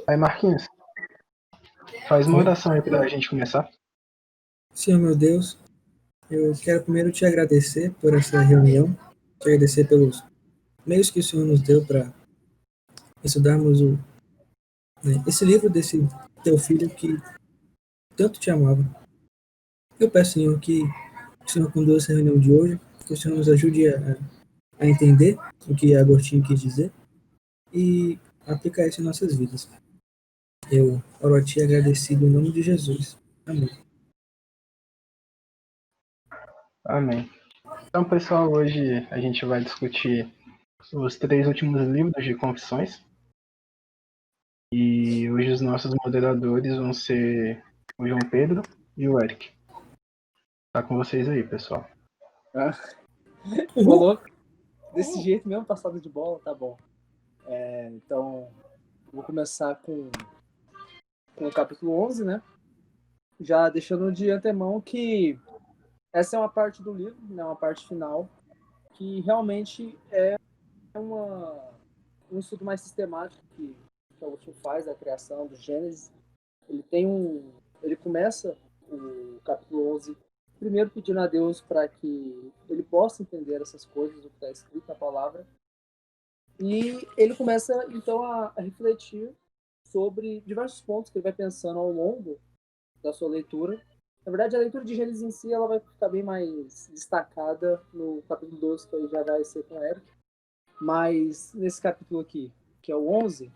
Aí, Marquinhos, faz uma Oi? oração aí pra gente começar. Senhor meu Deus, eu quero primeiro te agradecer por essa reunião, te agradecer pelos meios que o Senhor nos deu para estudarmos esse livro desse teu filho que tanto te amava. Eu peço, Senhor, que o Senhor conduza essa reunião de hoje, que o Senhor nos ajude a entender o que Agostinho quis dizer e aplicar isso em nossas vidas. Eu oro a Ti agradecido em nome de Jesus. Amém. Amém. Então, pessoal, hoje a gente vai discutir os 3 últimos livros de Confissões. E hoje os nossos moderadores vão ser o João Pedro e o Eric. Tá com vocês aí, pessoal. Ô, louco. Desse jeito mesmo, passado de bola, tá bom. Então, vou começar com o capítulo 11, né? Já deixando de antemão que essa é uma parte do livro, né? Uma parte final, que realmente é um estudo mais sistemático que o Agostinho faz da criação, do Gênesis. Ele começa o capítulo 11 primeiro pedindo a Deus para que ele possa entender essas coisas, o que está escrito na palavra. E ele começa, então, a refletir sobre diversos pontos que ele vai pensando ao longo da sua leitura. Na verdade, a leitura de Gênesis em si ela vai ficar bem mais destacada no capítulo 12, que aí já vai ser com o Eric. Mas nesse capítulo aqui, que é o 11,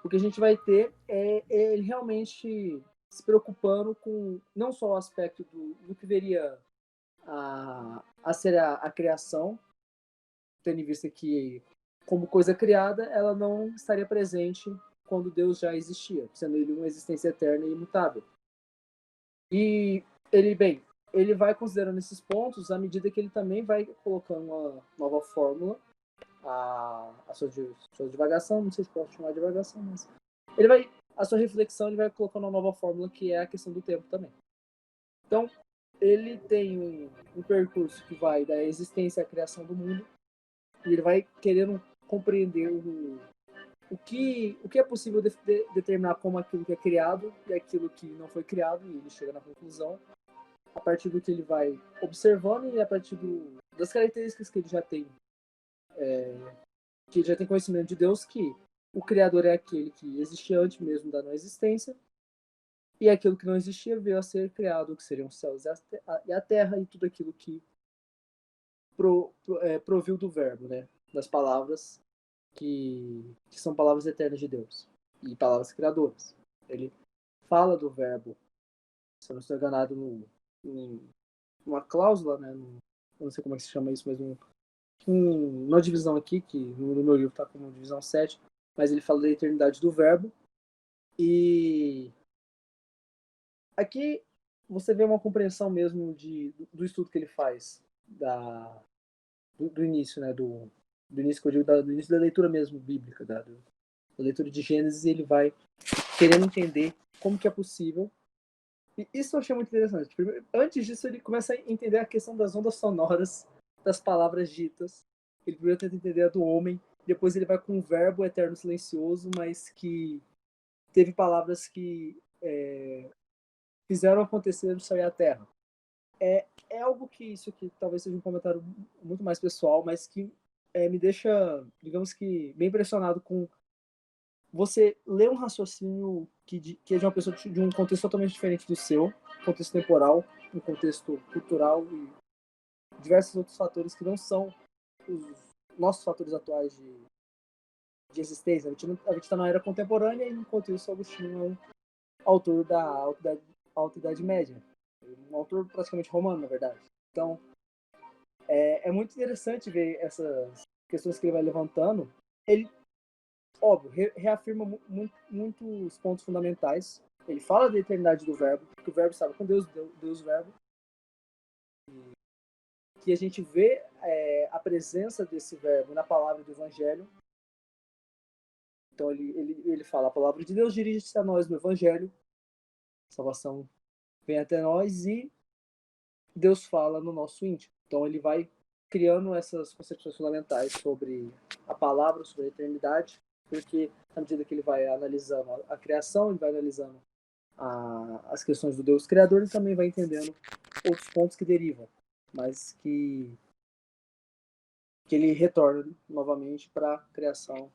o que a gente vai ter é ele realmente se preocupando com não só o aspecto do que veria a ser a criação, tendo em vista que, como coisa criada, ela não estaria presente quando Deus já existia, sendo ele uma existência eterna e imutável. E ele vai considerando esses pontos à medida que ele também vai colocando uma nova fórmula, a sua divagação, não sei se posso chamar de divagação, mas a sua reflexão ele vai colocando uma nova fórmula que é a questão do tempo também. Então, ele tem um percurso que vai da existência à criação do mundo, e ele vai querendo compreender o que é possível determinar como aquilo que é criado e aquilo que não foi criado, e ele chega na conclusão a partir do que ele vai observando e a partir das características que ele já tem, que ele já tem conhecimento de Deus, que o Criador é aquele que existia antes mesmo da não existência, e aquilo que não existia veio a ser criado, que seriam os céus e a terra, e tudo aquilo que proviu do verbo, né? Das palavras que são palavras eternas de Deus e palavras criadoras. Ele fala do verbo, se eu não estou enganado, numa cláusula, né? Eu não sei como é que se chama isso, mas uma divisão aqui, que no meu livro está como divisão 7, mas ele fala da eternidade do verbo. E aqui você vê uma compreensão mesmo do estudo que ele faz do início, né? Do início que eu digo, do início da leitura mesmo bíblica, da leitura de Gênesis, e ele vai querendo entender como que é possível. E isso eu achei muito interessante. Primeiro, antes disso, ele começa a entender a questão das ondas sonoras, das palavras ditas. Ele primeiro tenta entender a do homem, depois ele vai com o verbo eterno silencioso, mas que teve palavras que fizeram acontecer o céu e a terra. É algo que isso aqui talvez seja um comentário muito mais pessoal, mas que me deixa, digamos que, bem impressionado com você ler um raciocínio que é de uma pessoa de um contexto totalmente diferente do seu, contexto temporal, um contexto cultural e diversos outros fatores que não são os nossos fatores atuais de existência. A gente está na era contemporânea, e enquanto isso, Agostinho é um autor da Alta Idade Média, um autor praticamente romano, na verdade. Então, é muito interessante ver essas questões que ele vai levantando. Ele, óbvio, reafirma muitos pontos fundamentais. Ele fala da eternidade do verbo, que o verbo estava com Deus, Deus verbo. Que a gente vê a presença desse verbo na palavra do Evangelho. Então ele fala: a palavra de Deus dirige-se a nós no Evangelho, a salvação vem até nós e Deus fala no nosso íntimo. Então ele vai criando essas concepções fundamentais sobre a palavra, sobre a eternidade. porque à medida que ele vai analisando a criação, ele vai analisando as questões do Deus Criador, ele também vai entendendo outros pontos que derivam, mas que ele retorna novamente para a criação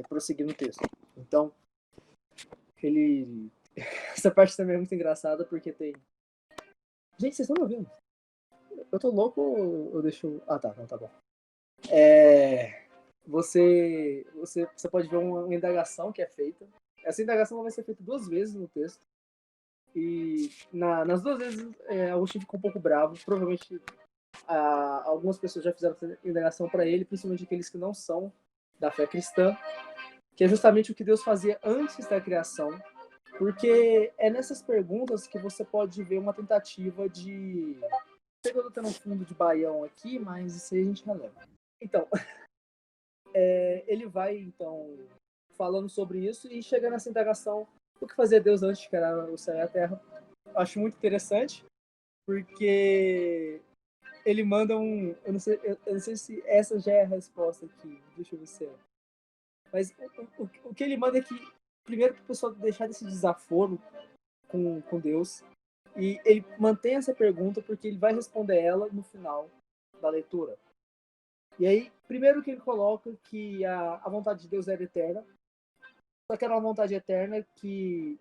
prosseguir no texto. Então, ele... Essa parte também é muito engraçada, porque tem... Gente, vocês estão me ouvindo? Eu tô louco ou eu deixo... Ah, tá, não, tá bom. Você pode ver uma indagação que é feita. Essa indagação vai ser feita 2 vezes no texto. E nas 2 vezes, Agostinho ficou um pouco bravo. Provavelmente algumas pessoas já fizeram essa indagação para ele, principalmente aqueles que não são da fé cristã, que é justamente o que Deus fazia antes da criação, porque é nessas perguntas que você pode ver uma tentativa de... Sei que eu tô tendo um fundo de baião aqui, mas isso aí a gente releva. Então, ele vai, então, falando sobre isso e chega nessa indagação do que fazia Deus antes de criar o céu e a terra. Acho muito interessante, porque ele manda um... Eu não sei se essa já é a resposta aqui. Deixa eu ver se é. Mas o que ele manda é que, primeiro, que o pessoal deixar desse desaforo com Deus. E ele mantém essa pergunta porque ele vai responder ela no final da leitura. E aí, primeiro que ele coloca que a vontade de Deus era eterna. Só que era uma vontade eterna que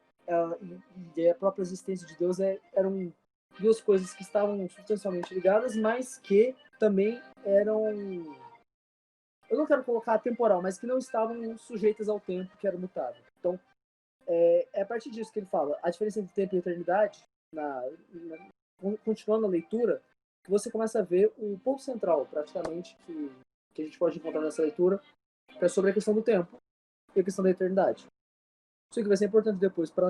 a própria existência de Deus eram 2 coisas que estavam substancialmente ligadas, mas que também eram... Eu não quero colocar temporal, mas que não estavam sujeitas ao tempo, que era mutável. Então, é a partir disso que ele fala. A diferença entre tempo e eternidade, continuando a leitura, que você começa a ver o ponto central, praticamente, que a gente pode encontrar nessa leitura, que é sobre a questão do tempo e a questão da eternidade. Isso que vai ser importante depois para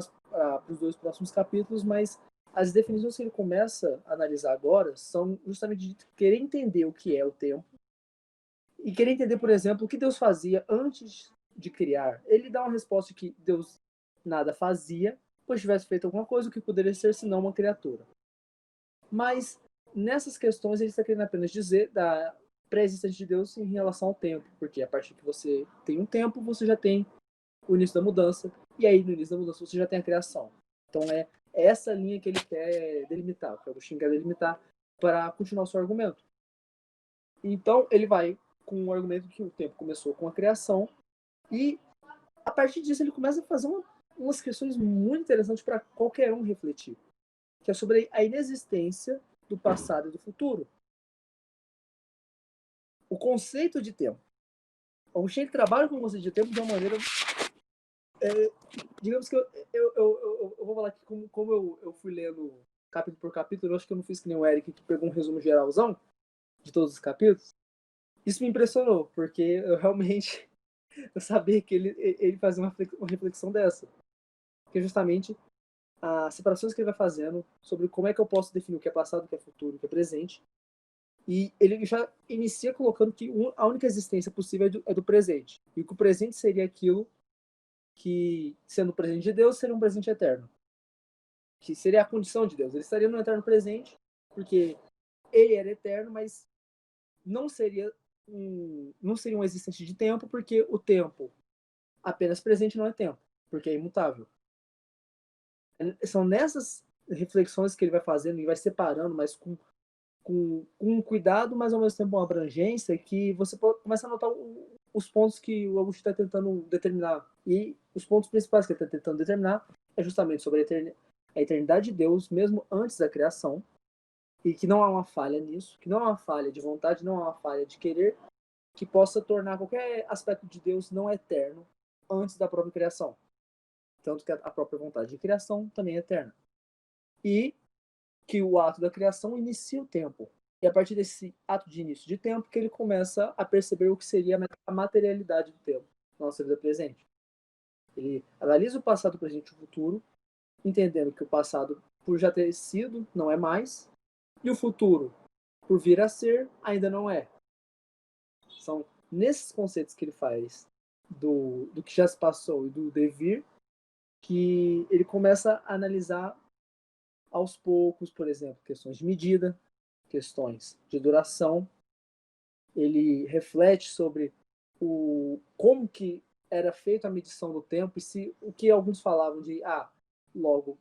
os 2 próximos capítulos, mas as definições que ele começa a analisar agora são justamente de querer entender o que é o tempo e querer entender, por exemplo, o que Deus fazia antes de criar. Ele dá uma resposta que Deus nada fazia, pois tivesse feito alguma coisa, o que poderia ser senão uma criatura. Mas nessas questões ele está querendo apenas dizer da pré-existência de Deus em relação ao tempo, porque a partir que você tem um tempo, você já tem o início da mudança, e aí no início da mudança você já tem a criação. Então é essa linha que ele quer delimitar, que o Agostinho quer delimitar para continuar o seu argumento. Então ele vai com o argumento que o tempo começou com a criação, e a partir disso ele começa a fazer umas questões muito interessantes para qualquer um refletir, que é sobre a inexistência do passado e do futuro. O conceito de tempo. O Agostinho trabalha com o conceito de tempo de uma maneira... digamos que eu vou falar aqui como eu fui lendo capítulo por capítulo. Eu acho que eu não fiz que nem o Eric, que pegou um resumo geralzão de todos os capítulos. Isso me impressionou, porque eu realmente eu sabia que ele fazia uma reflexão dessa, que é justamente as separações que ele vai fazendo sobre como é que eu posso definir o que é passado, o que é futuro, o que é presente. E ele já inicia colocando que a única existência possível é do presente, e que o presente seria aquilo que, sendo o presente de Deus, seria um presente eterno, que seria a condição de Deus. Ele estaria no eterno presente, porque ele era eterno, mas não seria uma existência de tempo, porque o tempo apenas presente não é tempo, porque é imutável. São nessas reflexões que ele vai fazendo e vai separando, mas com um cuidado, mas ao mesmo tempo uma abrangência, que você começa a notar os pontos que o Augusto está tentando determinar. E os pontos principais que ele está tentando determinar é justamente sobre a eternidade de Deus, mesmo antes da criação, e que não há uma falha nisso, que não há uma falha de vontade, não há uma falha de querer, que possa tornar qualquer aspecto de Deus não eterno antes da própria criação. Tanto que a própria vontade de criação também é eterna. E que o ato da criação inicia o tempo. E a partir desse ato de início de tempo que ele começa a perceber o que seria a materialidade do tempo na nossa vida presente. Ele analisa o passado, o presente e o futuro, entendendo que o passado, por já ter sido, não é mais, e o futuro, por vir a ser, ainda não é. São nesses conceitos que ele faz do que já se passou e do devir que ele começa a analisar aos poucos, por exemplo, questões de medida, questões de duração, ele reflete sobre como que era feita a medição do tempo e se o que alguns falavam de logo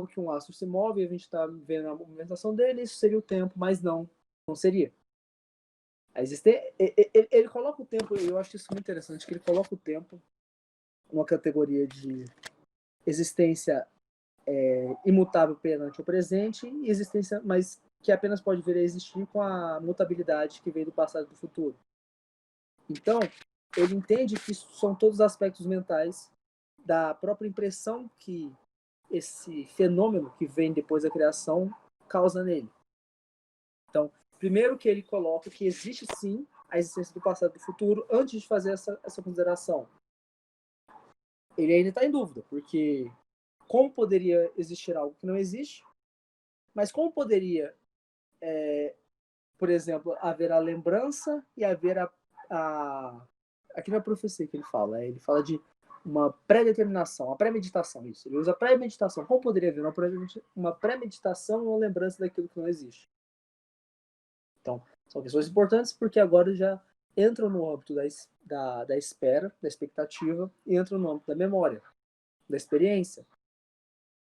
que um astro se move e a gente está vendo a movimentação dele, isso seria o tempo, mas não seria. Ele coloca o tempo, eu acho isso muito interessante, que ele coloca o tempo numa categoria de existência imutável perante o presente e existência, mas que apenas pode vir a existir com a mutabilidade que vem do passado e do futuro. Então, ele entende que isso são todos aspectos mentais da própria impressão que esse fenômeno que vem depois da criação causa nele. Então, primeiro que ele coloca que existe sim a existência do passado e do futuro antes de fazer essa consideração. Ele ainda está em dúvida, porque como poderia existir algo que não existe, mas como poderia, por exemplo, haver a lembrança e haver aqui na profecia que ele fala de uma pré-determinação, uma pré-meditação, isso. Ele usa pré-meditação. Como poderia haver uma pré-meditação ou uma lembrança daquilo que não existe? Então, são questões importantes porque agora já entram no âmbito da espera, da expectativa, e entram no âmbito da memória, da experiência,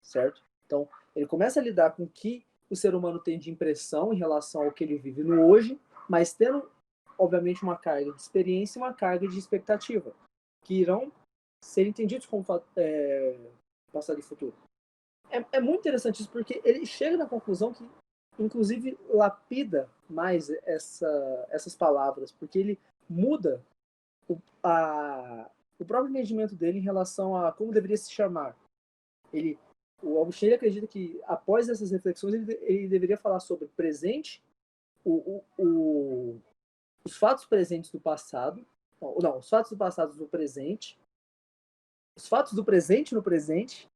certo? Então, ele começa a lidar com o que o ser humano tem de impressão em relação ao que ele vive no hoje, mas tendo, obviamente, uma carga de experiência e uma carga de expectativa, que irão ser entendidos como passado e futuro. É muito interessante isso, porque ele chega na conclusão que, inclusive, lapida mais essas palavras, porque ele muda o próprio entendimento dele em relação a como deveria se chamar. O Augustinho acredita que, após essas reflexões, ele deveria falar sobre presente, os fatos presentes do passado, não, os fatos do passado no presente, os fatos do presente no presente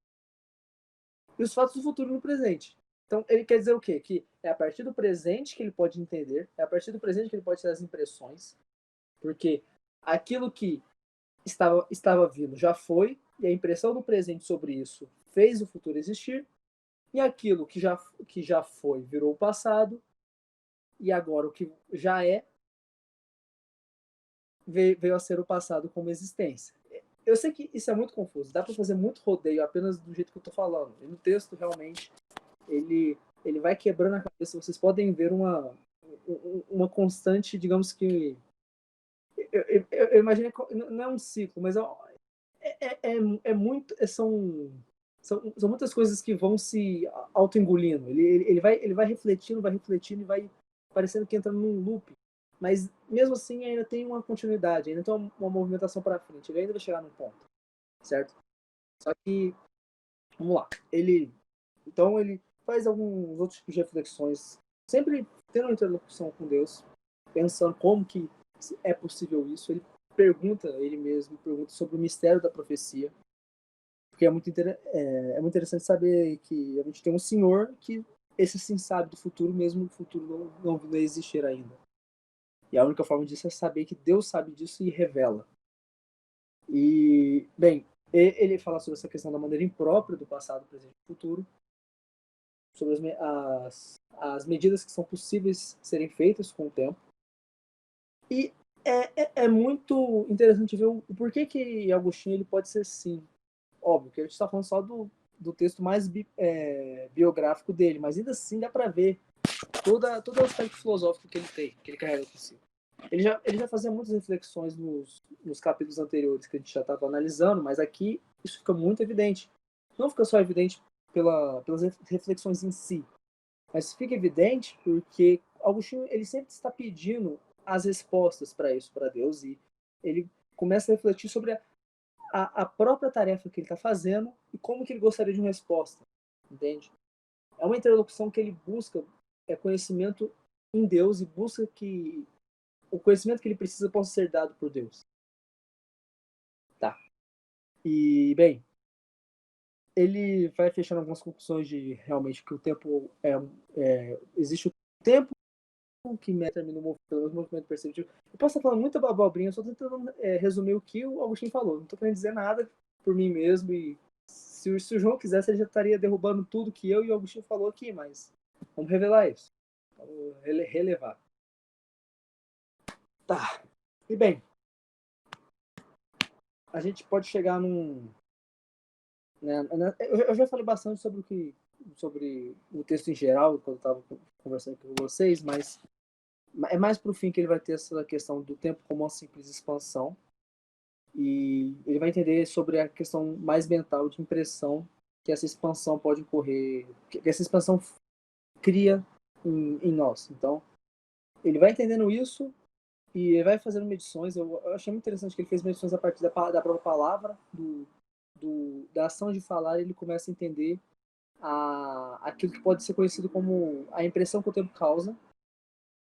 e os fatos do futuro no presente. Então, ele quer dizer o quê? Que é a partir do presente que ele pode entender, é a partir do presente que ele pode ter as impressões, porque aquilo que estava vindo já foi, e a impressão do presente sobre isso fez o futuro existir, e aquilo que já foi virou o passado, e agora o que já veio a ser o passado como existência. Eu sei que isso é muito confuso, dá para fazer muito rodeio apenas do jeito que eu estou falando. E no texto, realmente, ele vai quebrando a cabeça. Vocês podem ver uma constante, digamos que... Eu imagino que não é um ciclo, mas são muitas coisas que vão se auto-engolindo. Ele vai refletindo e vai parecendo que entra num loop. Mas, mesmo assim, ainda tem uma continuidade, ainda tem uma movimentação para frente. Ele ainda vai chegar num ponto, certo? Só que, vamos lá. Então, ele faz alguns outros tipos de reflexões, sempre tendo uma interlocução com Deus, pensando como que é possível isso. Ele mesmo pergunta sobre o mistério da profecia, porque é muito interessante saber que a gente tem um Senhor que esse sim sabe do futuro, mesmo o futuro não existir ainda. E a única forma disso é saber que Deus sabe disso e revela. E, bem, ele fala sobre essa questão da maneira imprópria do passado, presente e futuro, sobre as medidas que são possíveis serem feitas com o tempo. E é muito interessante ver o porquê que Agostinho ele pode ser sim. Óbvio que a gente está falando só do texto mais biográfico dele, mas ainda assim dá para ver todo o aspecto filosófico que ele tem, que ele carrega com si. Ele já fazia muitas reflexões nos capítulos anteriores que a gente já estava analisando, mas aqui isso fica muito evidente. Não fica só evidente pelas reflexões em si, mas fica evidente porque Agostinho ele sempre está pedindo as respostas para isso, para Deus, e ele começa a refletir sobre a própria tarefa que ele está fazendo e como que ele gostaria de uma resposta, entende? É uma interlocução que ele busca conhecimento em Deus e busca que o conhecimento que ele precisa possa ser dado por Deus. Tá. E, bem, ele vai fechando algumas conclusões de realmente que o tempo existe o tempo que determina o movimento perceptivo. Eu posso estar falando muita abobrinha, só tentando resumir o que o Agostinho falou. Não estou querendo dizer nada por mim mesmo, e se o João quisesse, ele já estaria derrubando tudo que eu e o Agostinho falou aqui, mas vamos revelar isso. Vamos relevar. Tá. E bem, a gente pode chegar num... Eu já falei bastante sobre o texto em geral, quando eu estava conversando com vocês, mas é mais para o fim que ele vai ter essa questão do tempo como uma simples expansão. E ele vai entender sobre a questão mais mental de impressão que essa expansão pode ocorrer, que essa expansão cria em nós. Então, ele vai entendendo isso e ele vai fazendo medições. Eu achei muito interessante que ele fez medições a partir da própria palavra, da ação de falar. Ele começa a entender aquilo que pode ser conhecido como a impressão que o tempo causa.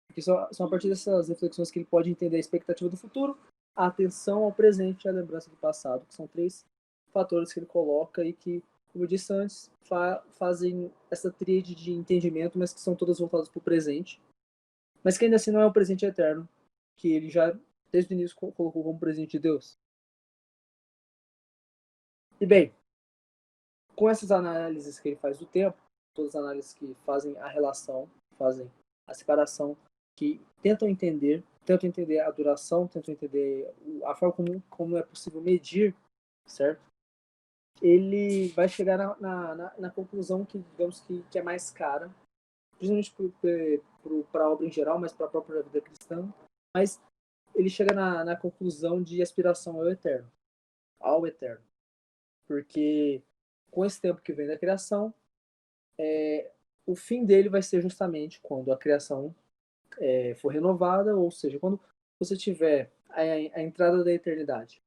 Porque são a partir dessas reflexões que ele pode entender a expectativa do futuro, a atenção ao presente e a lembrança do passado, que são 3 fatores que ele coloca e que, como eu disse antes, fazem essa tríade de entendimento, mas que são todas voltadas para o presente, mas que ainda assim não é o presente eterno, que ele já, desde o início, colocou como presente de Deus. E bem, com essas análises que ele faz do tempo, todas as análises que fazem a relação, fazem a separação, que tentam entender a duração, tentam entender a forma como é possível medir, certo? Ele vai chegar na conclusão que, digamos que é mais cara, principalmente para a obra em geral, mas para a própria vida cristã, mas ele chega na conclusão de aspiração ao eterno. Porque com esse tempo que vem da criação, o fim dele vai ser justamente quando a criação for renovada, ou seja, quando você tiver a entrada da eternidade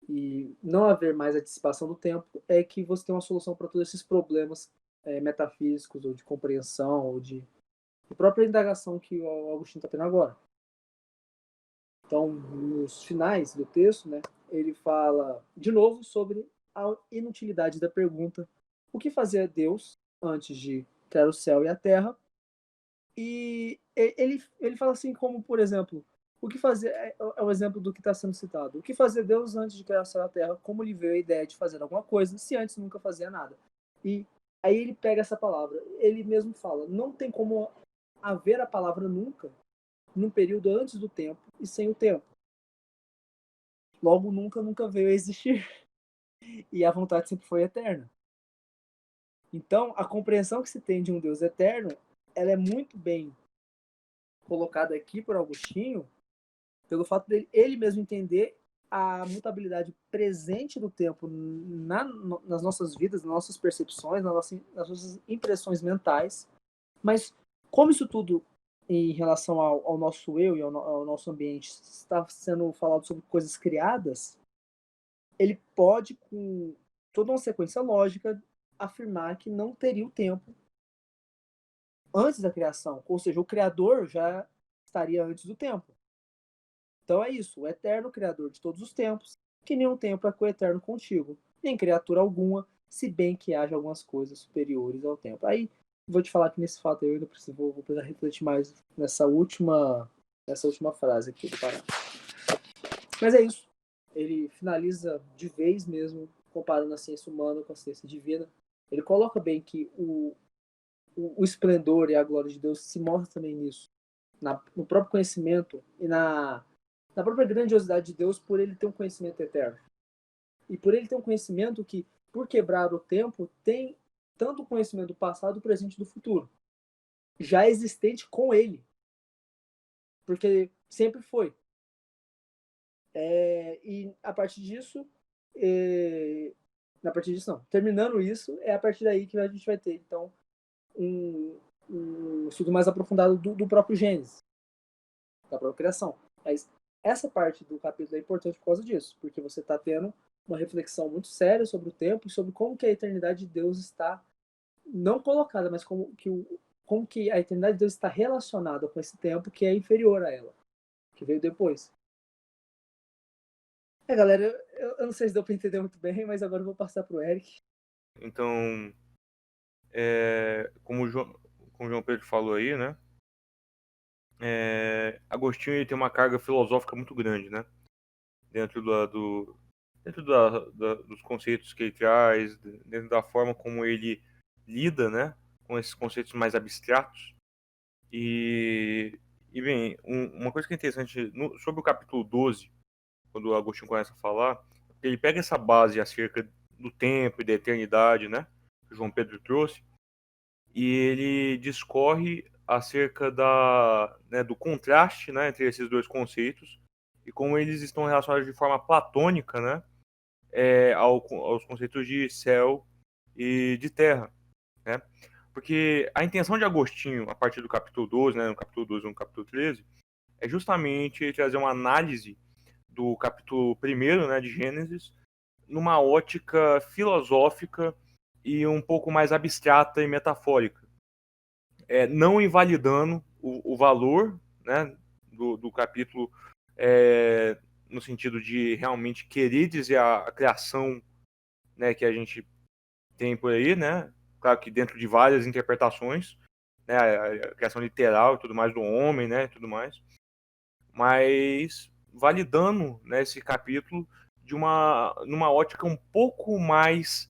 e não haver mais a dissipação do tempo, é que você tem uma solução para todos esses problemas metafísicos, ou de compreensão, ou de própria indagação que o Agostinho está tendo agora. Então, nos finais do texto, né, ele fala de novo sobre a inutilidade da pergunta: o que fazia Deus antes de criar o céu e a terra? E ele fala assim como, por exemplo, o que fazer é um exemplo do que está sendo citado. O que fazer Deus antes de criar o céu e a terra? Como lhe veio a ideia de fazer alguma coisa, se antes nunca fazia nada? E aí ele pega essa palavra, ele mesmo fala: não tem como haver a palavra nunca num período antes do tempo e sem o tempo. Logo, nunca veio a existir. E a vontade sempre foi eterna. Então, a compreensão que se tem de um Deus eterno, ela é muito bem colocada aqui por Agostinho, pelo fato dele ele mesmo entender a mutabilidade presente do tempo nas nossas vidas, nas nossas percepções, nas nossas impressões mentais. Mas como isso tudo, em relação ao nosso eu e ao nosso ambiente, está sendo falado sobre coisas criadas, ele pode, com toda uma sequência lógica, afirmar que não teria o tempo antes da criação. Ou seja, o Criador já estaria antes do tempo. Então é isso, o eterno Criador de todos os tempos, que nenhum tempo é coeterno contigo, nem criatura alguma, se bem que haja algumas coisas superiores ao tempo. Aí, vou te falar que nesse fato eu ainda vou precisar refletir mais nessa última frase aqui do Pará. Mas é isso. Ele finaliza de vez mesmo, comparando a ciência humana com a ciência divina. Ele coloca bem que o esplendor e a glória de Deus se mostra também nisso, no próprio conhecimento e na própria grandiosidade de Deus, por ele ter um conhecimento eterno. E por ele ter um conhecimento que, por quebrar o tempo, tem tanto o conhecimento do passado, do presente e do futuro, já existente com ele. Porque sempre foi. E a partir disso, terminando isso, é a partir daí que a gente vai ter, então, um estudo mais aprofundado do próprio Gênesis, da própria criação. Mas essa parte do capítulo é importante por causa disso, porque você está tendo uma reflexão muito séria sobre o tempo e sobre como que a eternidade de Deus está não colocada, mas como que a eternidade de Deus está relacionada com esse tempo que é inferior a ela, que veio depois. Galera, eu não sei se deu para entender muito bem, mas agora eu vou passar para o Eric. Então, como o João Pedro falou aí, né? Agostinho ele tem uma carga filosófica muito grande, né? Dentro dos conceitos que ele traz, dentro da forma como ele lida, né? Com esses conceitos mais abstratos. E E bem, uma coisa que é interessante sobre o capítulo 12, quando o Agostinho começa a falar, ele pega essa base acerca do tempo e da eternidade, né, que o João Pedro trouxe, e ele discorre acerca do contraste, né, entre esses dois conceitos e como eles estão relacionados de forma platônica, né, aos conceitos de céu e de terra, né? Porque a intenção de Agostinho, a partir do capítulo 12, né, no capítulo 12 e no capítulo 13, é justamente trazer uma análise do capítulo 1º, né, de Gênesis, numa ótica filosófica e um pouco mais abstrata e metafórica, não invalidando o valor, né, do capítulo, no sentido de realmente querer dizer a criação, né, que a gente tem por aí, né? Claro que dentro de várias interpretações, né? A criação literal e tudo mais do homem, né? E tudo mais, mas validando, né, esse capítulo numa ótica um pouco mais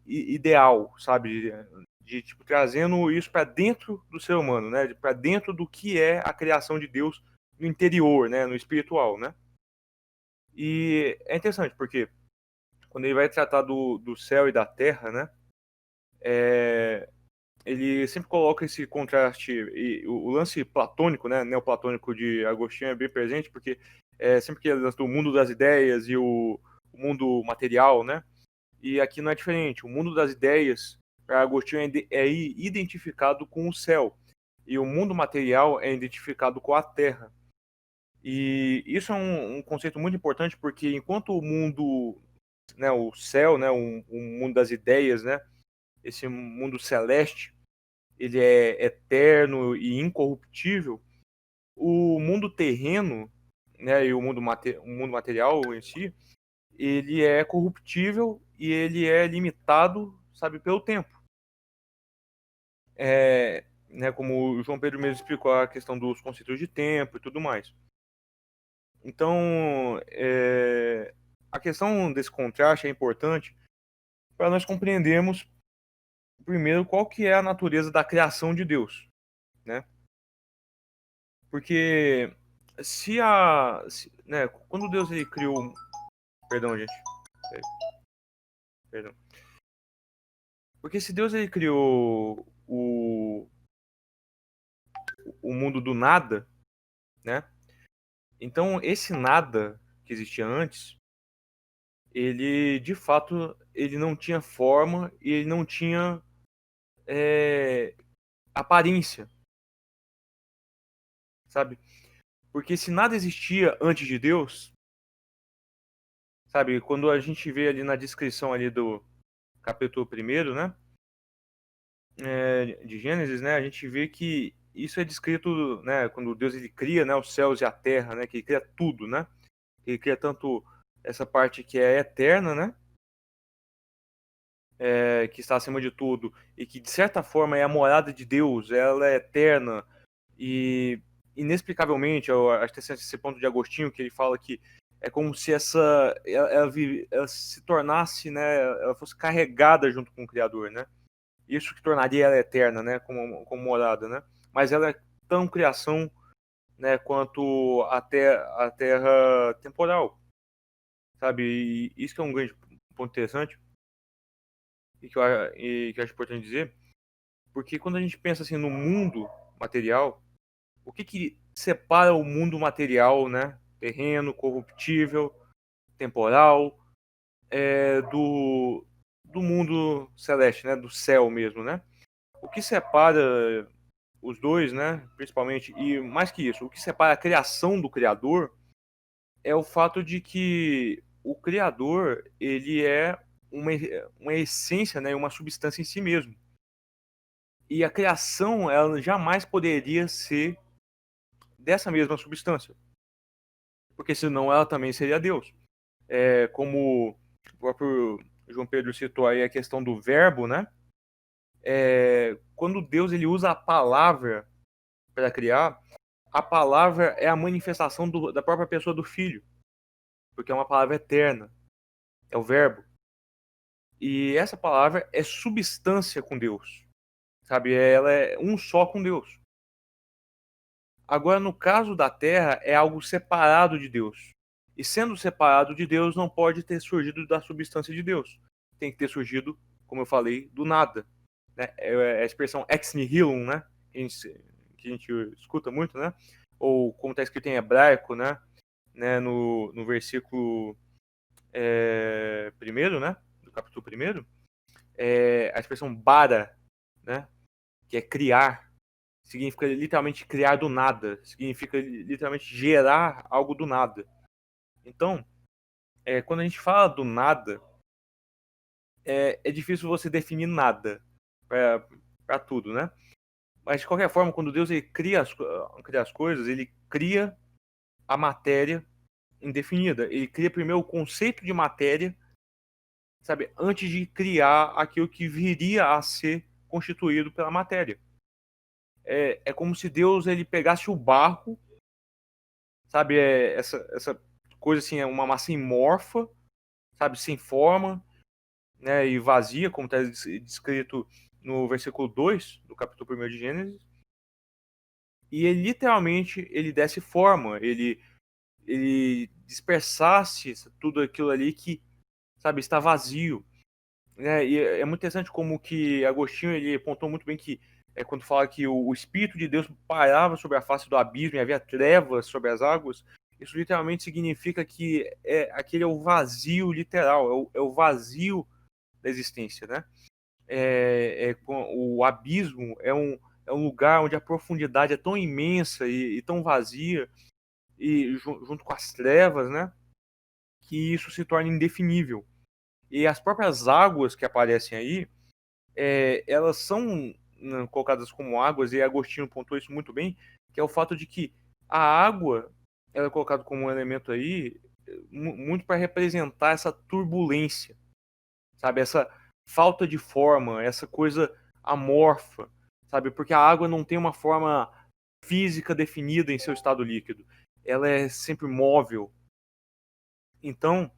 ideal, sabe? De tipo trazendo isso para dentro do ser humano, né? Para dentro do que é a criação de Deus no interior, né? No espiritual, né? E é interessante porque quando ele vai tratar do céu e da terra, né? Ele sempre coloca esse contraste e o lance platônico, né, neoplatônico de Agostinho é bem presente, porque sempre que ele lança o mundo das ideias e o mundo material, né, e aqui não é diferente. O mundo das ideias para Agostinho é identificado com o céu e o mundo material é identificado com a terra. E isso é um conceito muito importante porque enquanto o mundo, né, o céu, né, o mundo das ideias, né, esse mundo celeste, ele é eterno e incorruptível, o mundo terreno, né, e o mundo material em si, ele é corruptível e ele é limitado, sabe, pelo tempo. Né, como o João Pedro mesmo explicou a questão dos conceitos de tempo e tudo mais. Então, a questão desse contraste é importante para nós compreendermos primeiro qual que é a natureza da criação de Deus, né? Porque né, quando Deus ele criou, perdão, gente, perdão. Porque se Deus ele criou o mundo do nada, né? Então esse nada que existia antes, ele de fato ele não tinha forma e ele não tinha aparência, sabe? Porque se nada existia antes de Deus, sabe? Quando a gente vê ali na descrição ali do capítulo 1º, né? De Gênesis, né? A gente vê que isso é descrito, né? Quando Deus ele cria, né? Os céus e a terra, né? Que ele cria tudo, né? Ele cria tanto essa parte que é eterna, né? Que está acima de tudo e que de certa forma é a morada de Deus, ela é eterna e inexplicavelmente, eu acho interessante esse ponto de Agostinho que ele fala que é como se ela se tornasse, né, ela fosse carregada junto com o Criador, né? Isso que tornaria ela eterna, né, como morada, né? Mas ela é tão criação, né, quanto a terra temporal, sabe? E isso que é um grande ponto interessante e que eu acho importante dizer, porque quando a gente pensa assim no mundo material, o que separa o mundo material, né, terreno, corruptível, temporal, do mundo celeste, né, do céu mesmo, né? O que separa os dois, né, principalmente, e mais que isso, o que separa a criação do Criador é o fato de que o Criador, ele é uma essência, né, uma substância em si mesmo. E a criação, ela jamais poderia ser dessa mesma substância, porque senão ela também seria Deus. Como o próprio João Pedro citou aí a questão do verbo, né? Quando Deus ele usa a palavra para criar, a palavra é a manifestação da própria pessoa do Filho, porque é uma palavra eterna, é o verbo. E essa palavra é substância com Deus, sabe? Ela é um só com Deus. Agora, no caso da terra, é algo separado de Deus. E sendo separado de Deus, não pode ter surgido da substância de Deus. Tem que ter surgido, como eu falei, do nada. Né? É a expressão ex nihilo, né? Que a gente escuta muito, né? Ou como está escrito em hebraico, né? No versículo primeiro, né? Do capítulo 1, a expressão bara, né? Que é criar. Significa literalmente criar do nada. Significa literalmente gerar algo do nada. Então, quando a gente fala do nada, é difícil você definir nada para tudo, né? Mas, de qualquer forma, quando Deus ele cria as coisas, ele cria a matéria indefinida. Ele cria primeiro o conceito de matéria, sabe? Antes de criar aquilo que viria a ser constituído pela matéria. É como se Deus ele pegasse o barro, sabe? Essa coisa assim, é uma massa amorfa, sabe? Sem forma, né? E vazia, como está descrito no versículo 2 do capítulo 1 de Gênesis. E ele literalmente ele desse forma, ele dispersasse tudo aquilo ali que, sabe, está vazio. Né? E é muito interessante como que Agostinho ele apontou muito bem que quando fala que o Espírito de Deus pairava sobre a face do abismo e havia trevas sobre as águas, isso literalmente significa que aquele é o vazio literal, é o vazio da existência, né? O abismo é um lugar onde a profundidade é tão imensa e tão vazia, e junto com as trevas, né? Que isso se torna indefinível. E as próprias águas que aparecem aí, elas são colocadas como águas, e Agostinho pontuou isso muito bem, que é o fato de que a água ela é colocada como um elemento aí muito para representar essa turbulência, sabe? Essa falta de forma, essa coisa amorfa, sabe? Porque a água não tem uma forma física definida em seu estado líquido. Ela é sempre móvel. Então,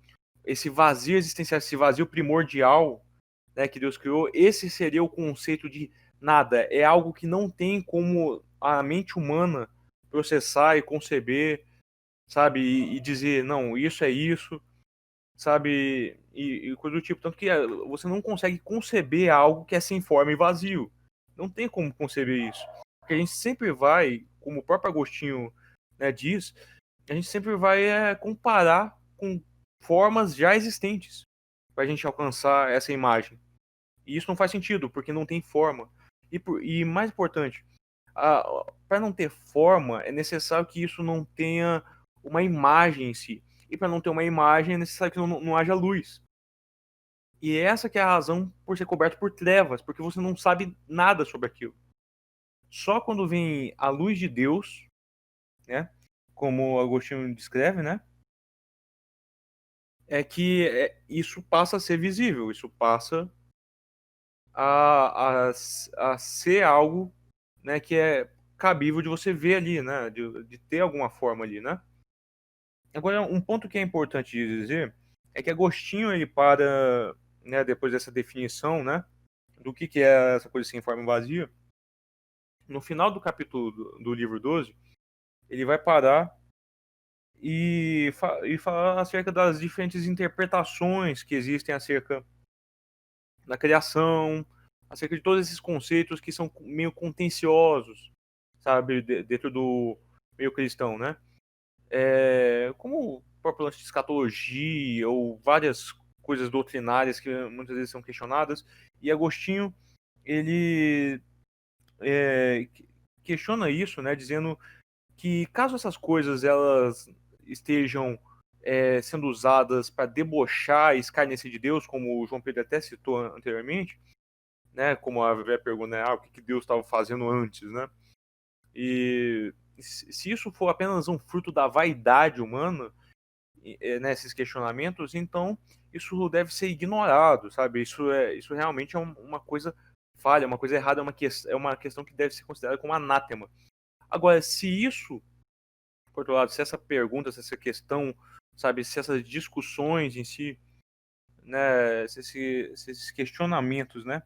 esse vazio existencial, esse vazio primordial, né, que Deus criou, esse seria o conceito de nada. É algo que não tem como a mente humana processar e conceber, sabe? E dizer, não, isso é isso, sabe? E coisa do tipo. Tanto que você não consegue conceber algo que é sem forma e vazio. Não tem como conceber isso. Porque a gente sempre vai, como o próprio Agostinho, né, diz, a gente sempre vai comparar com formas já existentes para a gente alcançar essa imagem. E isso não faz sentido, porque não tem forma. E mais importante, para não ter forma, é necessário que isso não tenha uma imagem em si. E para não ter uma imagem, é necessário que não haja luz. E essa que é a razão por ser coberto por trevas, porque você não sabe nada sobre aquilo. Só quando vem a luz de Deus, né, como Agostinho descreve, né, é que isso passa a ser visível, isso passa a ser algo, né, que é cabível de você ver ali, né, de ter alguma forma ali, né. Agora, um ponto que é importante de dizer é que Agostinho, ele para, né, depois dessa definição, né, do que é essa coisa sem forma e vazia, no final do capítulo do livro 12, ele vai parar e falar acerca das diferentes interpretações que existem acerca da criação, acerca de todos esses conceitos que são meio contenciosos, sabe, dentro do meio cristão, né? Como o próprio lance de escatologia ou várias coisas doutrinárias que muitas vezes são questionadas. E Agostinho, ele questiona isso, né, dizendo que caso essas coisas elas estejam sendo usadas para debochar e escarnecer de Deus, como o João Pedro até citou anteriormente, né, como a velha pergunta, né, o que Deus estava fazendo antes, né? E se isso for apenas um fruto da vaidade humana, nesses questionamentos, então isso deve ser ignorado, sabe? Isso realmente é uma coisa falha, uma coisa errada, é uma questão que deve ser considerada como anátema. Agora, se isso, por outro lado, se essa pergunta, se essa questão, sabe, se essas discussões em si, né, se esses questionamentos, né,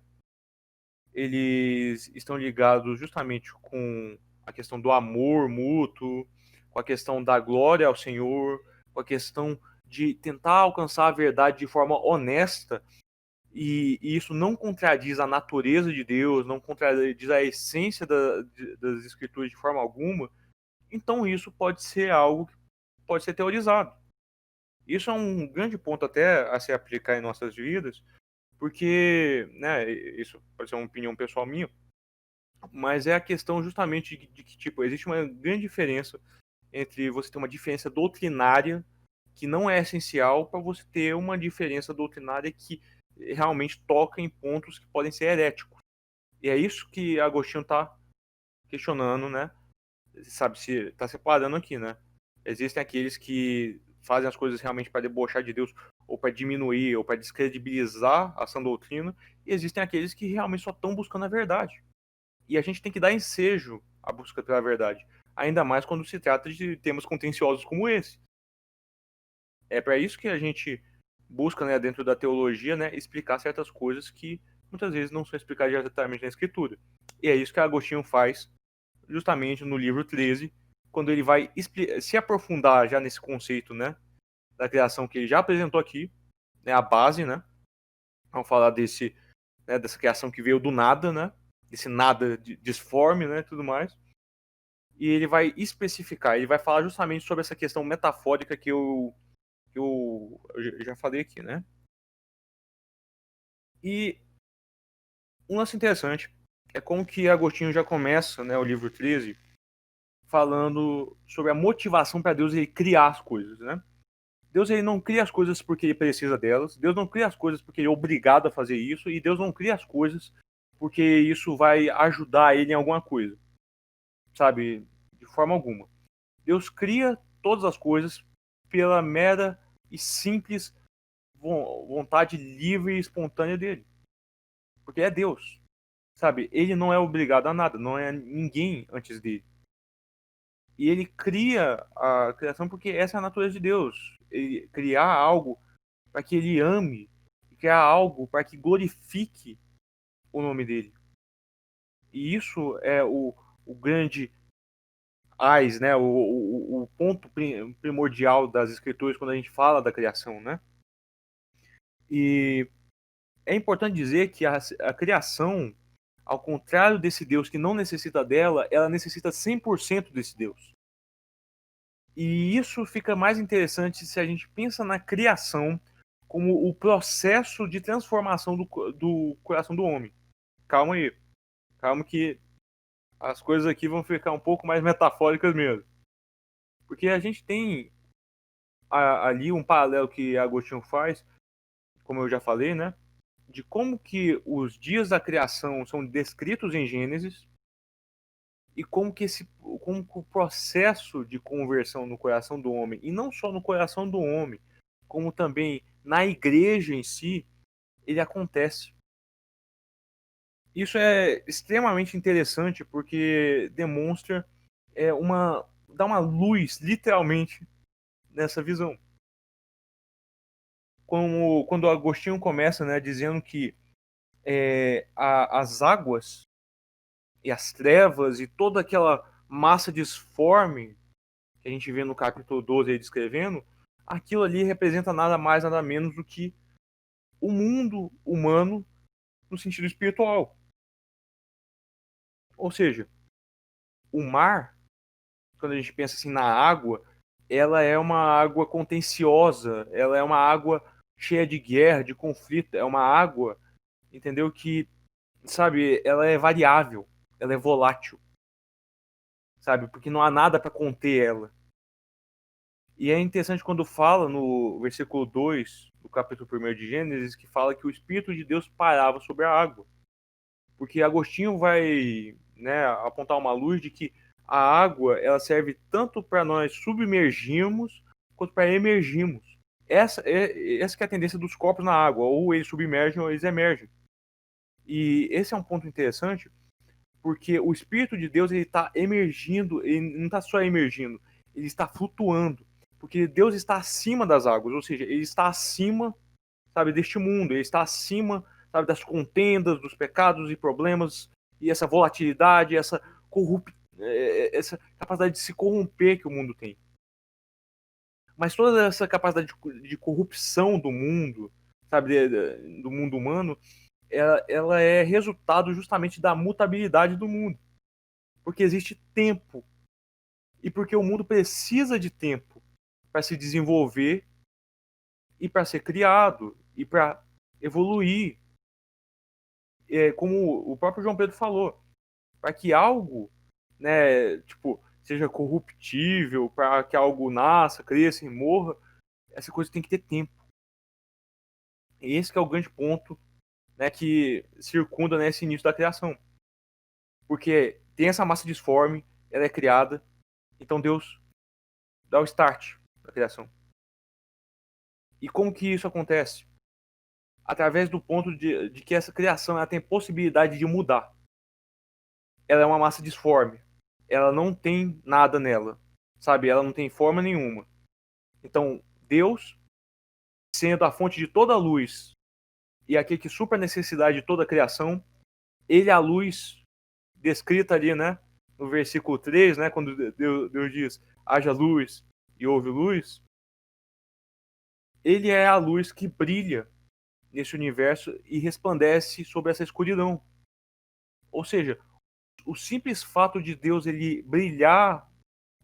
eles estão ligados justamente com a questão do amor mútuo, com a questão da glória ao Senhor, com a questão de tentar alcançar a verdade de forma honesta, e isso não contradiz a natureza de Deus, não contradiz a essência das Escrituras de forma alguma, então isso pode ser algo que pode ser teorizado. Isso é um grande ponto até a se aplicar em nossas vidas, porque, né, isso pode ser uma opinião pessoal minha, mas é a questão justamente de que, tipo, existe uma grande diferença entre você ter uma diferença doutrinária que não é essencial para você ter uma diferença doutrinária que realmente toca em pontos que podem ser heréticos. E é isso que Agostinho está questionando, né? Sabe, se está separando aqui, né? Existem aqueles que fazem as coisas realmente para debochar de Deus, ou para diminuir, ou para descredibilizar a sã doutrina, e existem aqueles que realmente só estão buscando a verdade. E a gente tem que dar ensejo à busca pela verdade, ainda mais quando se trata de temas contenciosos como esse. É para isso que a gente busca, né, dentro da teologia, né, explicar certas coisas que muitas vezes não são explicadas diretamente na Escritura. E é isso que Agostinho faz justamente no livro 13, quando ele vai se aprofundar já nesse conceito, né, da criação que ele já apresentou aqui, né, a base, né, vamos falar desse, né, dessa criação que veio do nada, né, desse nada disforme, né, tudo mais. E ele vai especificar, ele vai falar justamente sobre essa questão metafórica que eu já falei aqui, né? E um lance interessante é como que Agostinho já começa, né, o livro 13, falando sobre a motivação para Deus ele criar as coisas, né? Deus ele não cria as coisas porque ele precisa delas, Deus não cria as coisas porque ele é obrigado a fazer isso, e Deus não cria as coisas porque isso vai ajudar ele em alguma coisa, sabe? De forma alguma. Deus cria todas as coisas pela mera e simples vontade livre e espontânea dele. Porque é Deus, sabe? Ele não é obrigado a nada, não é ninguém antes dele. E ele cria a criação porque essa é a natureza de Deus. Ele criar algo para que ele ame, criar algo para que glorifique o nome dele. E isso é o grande né? O ponto primordial das escrituras quando a gente fala da criação, né? E é importante dizer que a criação, ao contrário desse Deus que não necessita dela, ela necessita 100% desse Deus. E isso fica mais interessante se a gente pensa na criação como o processo de transformação do coração do homem. Calma aí. Calma que as coisas aqui vão ficar um pouco mais metafóricas mesmo. Porque a gente tem ali um paralelo que Agostinho faz, como eu já falei, né? De como que os dias da criação são descritos em Gênesis e como que o processo de conversão no coração do homem, e não só no coração do homem, como também na igreja em si, ele acontece. Isso é extremamente interessante porque demonstra dá uma luz, literalmente, nessa visão. Quando Agostinho começa, né, dizendo que as águas e as trevas e toda aquela massa disforme que a gente vê no capítulo 12 aí descrevendo, aquilo ali representa nada mais, nada menos do que o mundo humano no sentido espiritual. Ou seja, o mar, quando a gente pensa assim na água, ela é uma água contenciosa, ela é uma água cheia de guerra, de conflito, é uma água, entendeu, que, sabe, ela é variável, ela é volátil, sabe, porque não há nada para conter ela. E é interessante quando fala no versículo 2 do capítulo 1 de Gênesis, que fala que o Espírito de Deus parava sobre a água. Porque Agostinho vai, né, apontar uma luz de que a água ela serve tanto para nós submergirmos quanto para emergirmos. Essa que é a tendência dos corpos na água, ou eles submergem ou eles emergem. E esse é um ponto interessante, porque o Espírito de Deus ele está emergindo, ele não está só emergindo, ele está flutuando, porque Deus está acima das águas, ou seja, ele está acima, sabe, deste mundo, ele está acima, sabe, das contendas, dos pecados e problemas, e essa volatilidade, essa essa capacidade de se corromper que o mundo tem. Mas toda essa capacidade de corrupção do mundo, sabe, do mundo humano, ela é resultado justamente da mutabilidade do mundo. Porque existe tempo. E porque o mundo precisa de tempo para se desenvolver e para ser criado e para evoluir. Como o próprio João Pedro falou, para que algo, né, tipo, seja corruptível, para que algo nasça, cresça e morra, essa coisa tem que ter tempo. E esse que é o grande ponto, né, que circunda, né, esse início da criação. Porque tem essa massa disforme, ela é criada, então Deus dá o start da criação. E como que isso acontece? Através do ponto de que essa criação ela tem possibilidade de mudar. Ela é uma massa disforme. Ela não tem nada nela, sabe? Ela não tem forma nenhuma. Então, Deus, sendo a fonte de toda a luz e aquele que supra a necessidade de toda a criação, ele é a luz descrita ali, né? No versículo 3, né? Quando Deus diz, haja luz e houve luz. Ele é a luz que brilha nesse universo e resplandece sobre essa escuridão. Ou seja, o simples fato de Deus ele brilhar,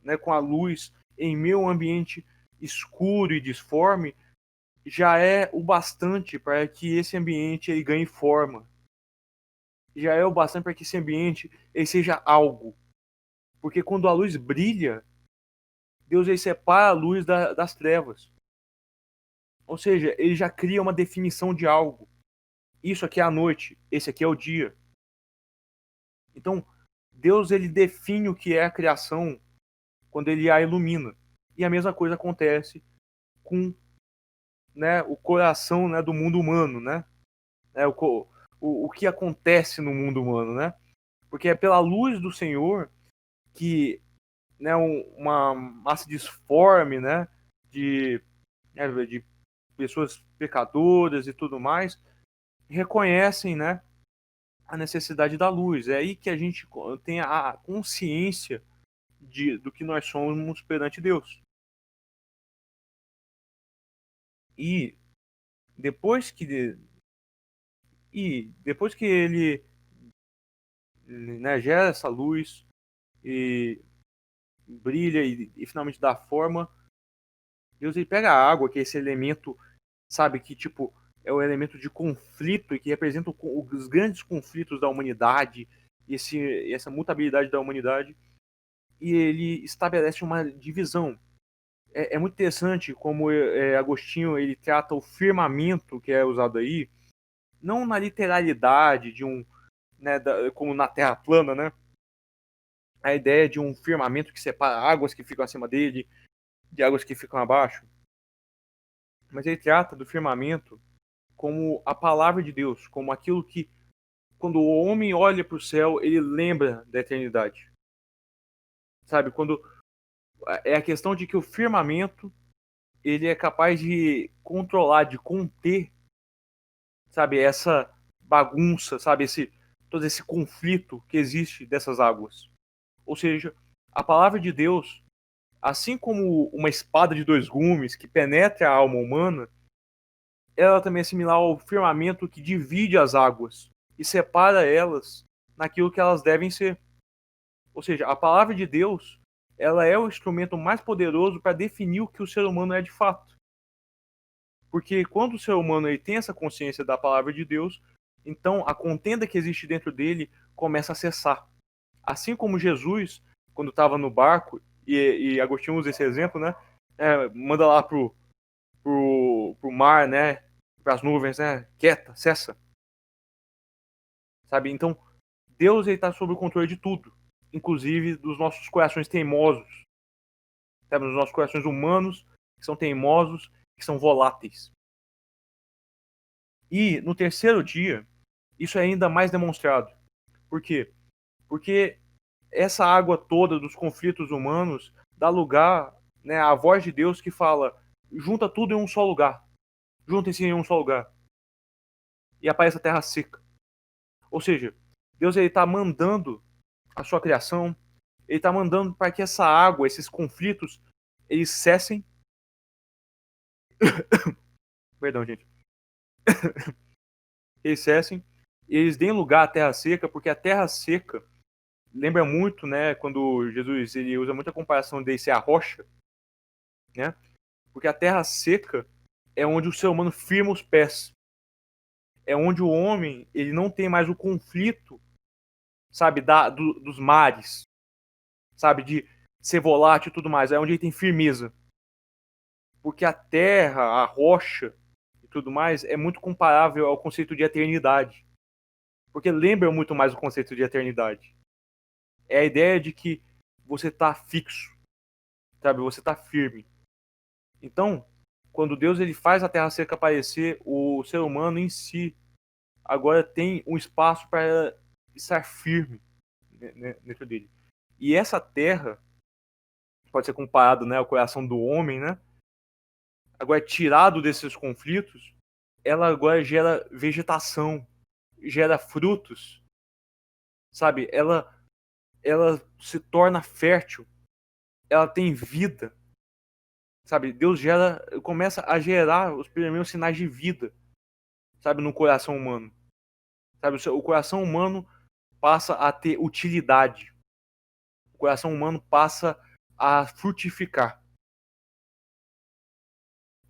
né, com a luz em meio a um ambiente escuro e disforme já é o bastante para que esse ambiente ele ganhe forma. Já é o bastante para que esse ambiente ele seja algo. Porque quando a luz brilha, Deus ele separa a luz das trevas. Ou seja, ele já cria uma definição de algo. Isso aqui é a noite, esse aqui é o dia. Então, Deus ele define o que é a criação quando ele a ilumina. E a mesma coisa acontece com, né, o coração, né, do mundo humano, né? O que acontece no mundo humano, né? Porque é pela luz do Senhor que, né, uma massa disforme, né, de pessoas pecadoras e tudo mais, reconhecem, né, a necessidade da luz. É aí que a gente tem a consciência do que nós somos perante Deus. E depois que ele, né, gera essa luz e brilha e finalmente dá forma, Deus ele pega a água, que é esse elemento, sabe, que tipo é o elemento de conflito e que representa os grandes conflitos da humanidade e essa mutabilidade da humanidade, e ele estabelece uma divisão. É muito interessante como Agostinho ele trata o firmamento que é usado aí, não na literalidade de um, né, como na Terra plana, né? A ideia de um firmamento que separa águas que ficam acima dele de águas que ficam abaixo. Mas ele trata do firmamento como a palavra de Deus, como aquilo que, quando o homem olha para o céu, ele lembra da eternidade. Sabe, quando é a questão de que o firmamento ele é capaz de controlar, de conter, sabe, essa bagunça, sabe, todo esse conflito que existe dessas águas. Ou seja, a palavra de Deus, assim como uma espada de dois gumes que penetra a alma humana, ela também é similar ao firmamento que divide as águas e separa elas naquilo que elas devem ser. Ou seja, a palavra de Deus, ela é o instrumento mais poderoso para definir o que o ser humano é de fato. Porque quando o ser humano ele tem essa consciência da palavra de Deus, então a contenda que existe dentro dele começa a cessar. Assim como Jesus, quando estava no barco, e Agostinho usa esse exemplo, né? Manda lá pro mar, né? Para as nuvens, né? Quieta, cessa. Sabe? Então, Deus está sob o controle de tudo, inclusive dos nossos corações teimosos. Sabe? Dos nossos corações humanos, que são teimosos, que são voláteis. E no terceiro dia, isso é ainda mais demonstrado. Por quê? Porque essa água toda dos conflitos humanos dá lugar, né, à voz de Deus que fala: junta tudo em um só lugar. Juntem-se em um só lugar. E aparece a terra seca. Ou seja, Deus está mandando a sua criação, Ele está mandando para que essa água, esses conflitos, eles cessem. Perdão, gente. Eles cessem. Eles deem lugar à terra seca, porque a terra seca lembra muito, né, quando Jesus ele usa muita comparação de ser a rocha, né? Porque a terra seca é onde o ser humano firma os pés. É onde o homem ele não tem mais o conflito, sabe, dos mares, sabe, de ser volátil e tudo mais. É onde ele tem firmeza. Porque a terra, a rocha e tudo mais é muito comparável ao conceito de eternidade. Porque lembra muito mais o conceito de eternidade. É a ideia de que você está fixo, sabe? Você está firme. Então, quando Deus ele faz a terra seca aparecer, o ser humano em si agora tem um espaço para estar firme dentro dele. E essa terra pode ser comparado, né, ao coração do homem, né? Agora tirado desses conflitos, ela agora gera vegetação, gera frutos, sabe? Ela se torna fértil, ela tem vida, sabe? Deus começa a gerar os primeiros sinais de vida, sabe, no coração humano. Sabe, o coração humano passa a ter utilidade. O coração humano passa a frutificar.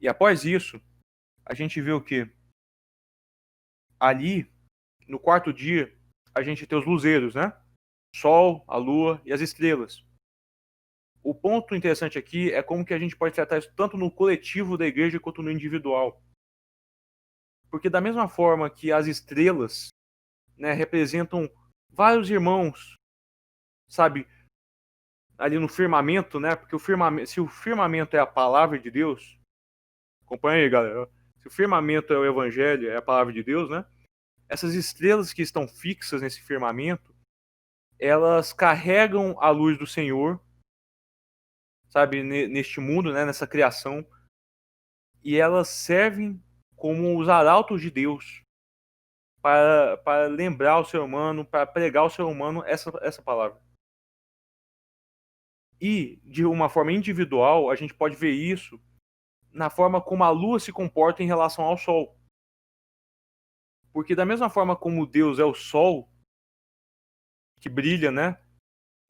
E após isso, a gente vê o quê? Ali, no quarto dia, a gente tem os luzeiros, né? Sol, a lua e as estrelas. O ponto interessante aqui é como que a gente pode tratar isso tanto no coletivo da igreja quanto no individual. Porque da mesma forma que as estrelas, né, representam vários irmãos, sabe, ali no firmamento, né? Porque se o firmamento é a palavra de Deus, acompanha aí, galera. Se o firmamento é o evangelho, é a palavra de Deus, né? Essas estrelas que estão fixas nesse firmamento, elas carregam a luz do Senhor, sabe, neste mundo, né, nessa criação, e elas servem como os arautos de Deus para lembrar o ser humano, para pregar ao ser humano essa palavra. E, de uma forma individual, a gente pode ver isso na forma como a lua se comporta em relação ao sol. Porque da mesma forma como Deus é o sol, que brilha, né,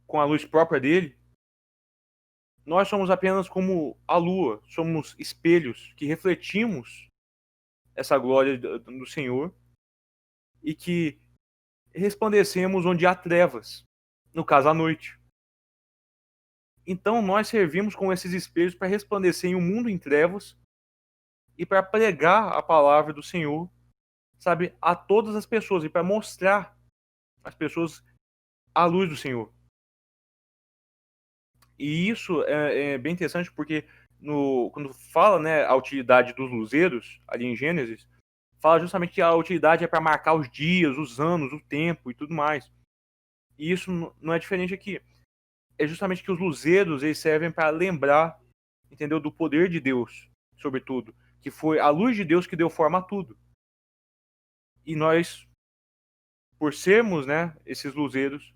com a luz própria dele, nós somos apenas como a lua, somos espelhos que refletimos essa glória do Senhor e que resplandecemos onde há trevas, no caso à noite. Então nós servimos como esses espelhos para resplandecer em um mundo em trevas e para pregar a palavra do Senhor, sabe, a todas as pessoas e para mostrar às pessoas a luz do Senhor. E isso é bem interessante porque quando fala, né, a utilidade dos luzeiros, ali em Gênesis, fala justamente que a utilidade é para marcar os dias, os anos, o tempo e tudo mais. E isso não é diferente aqui. É justamente que os luzeiros eles servem para lembrar, entendeu, do poder de Deus, sobretudo, que foi a luz de Deus que deu forma a tudo. E nós, por sermos, né, esses luzeiros,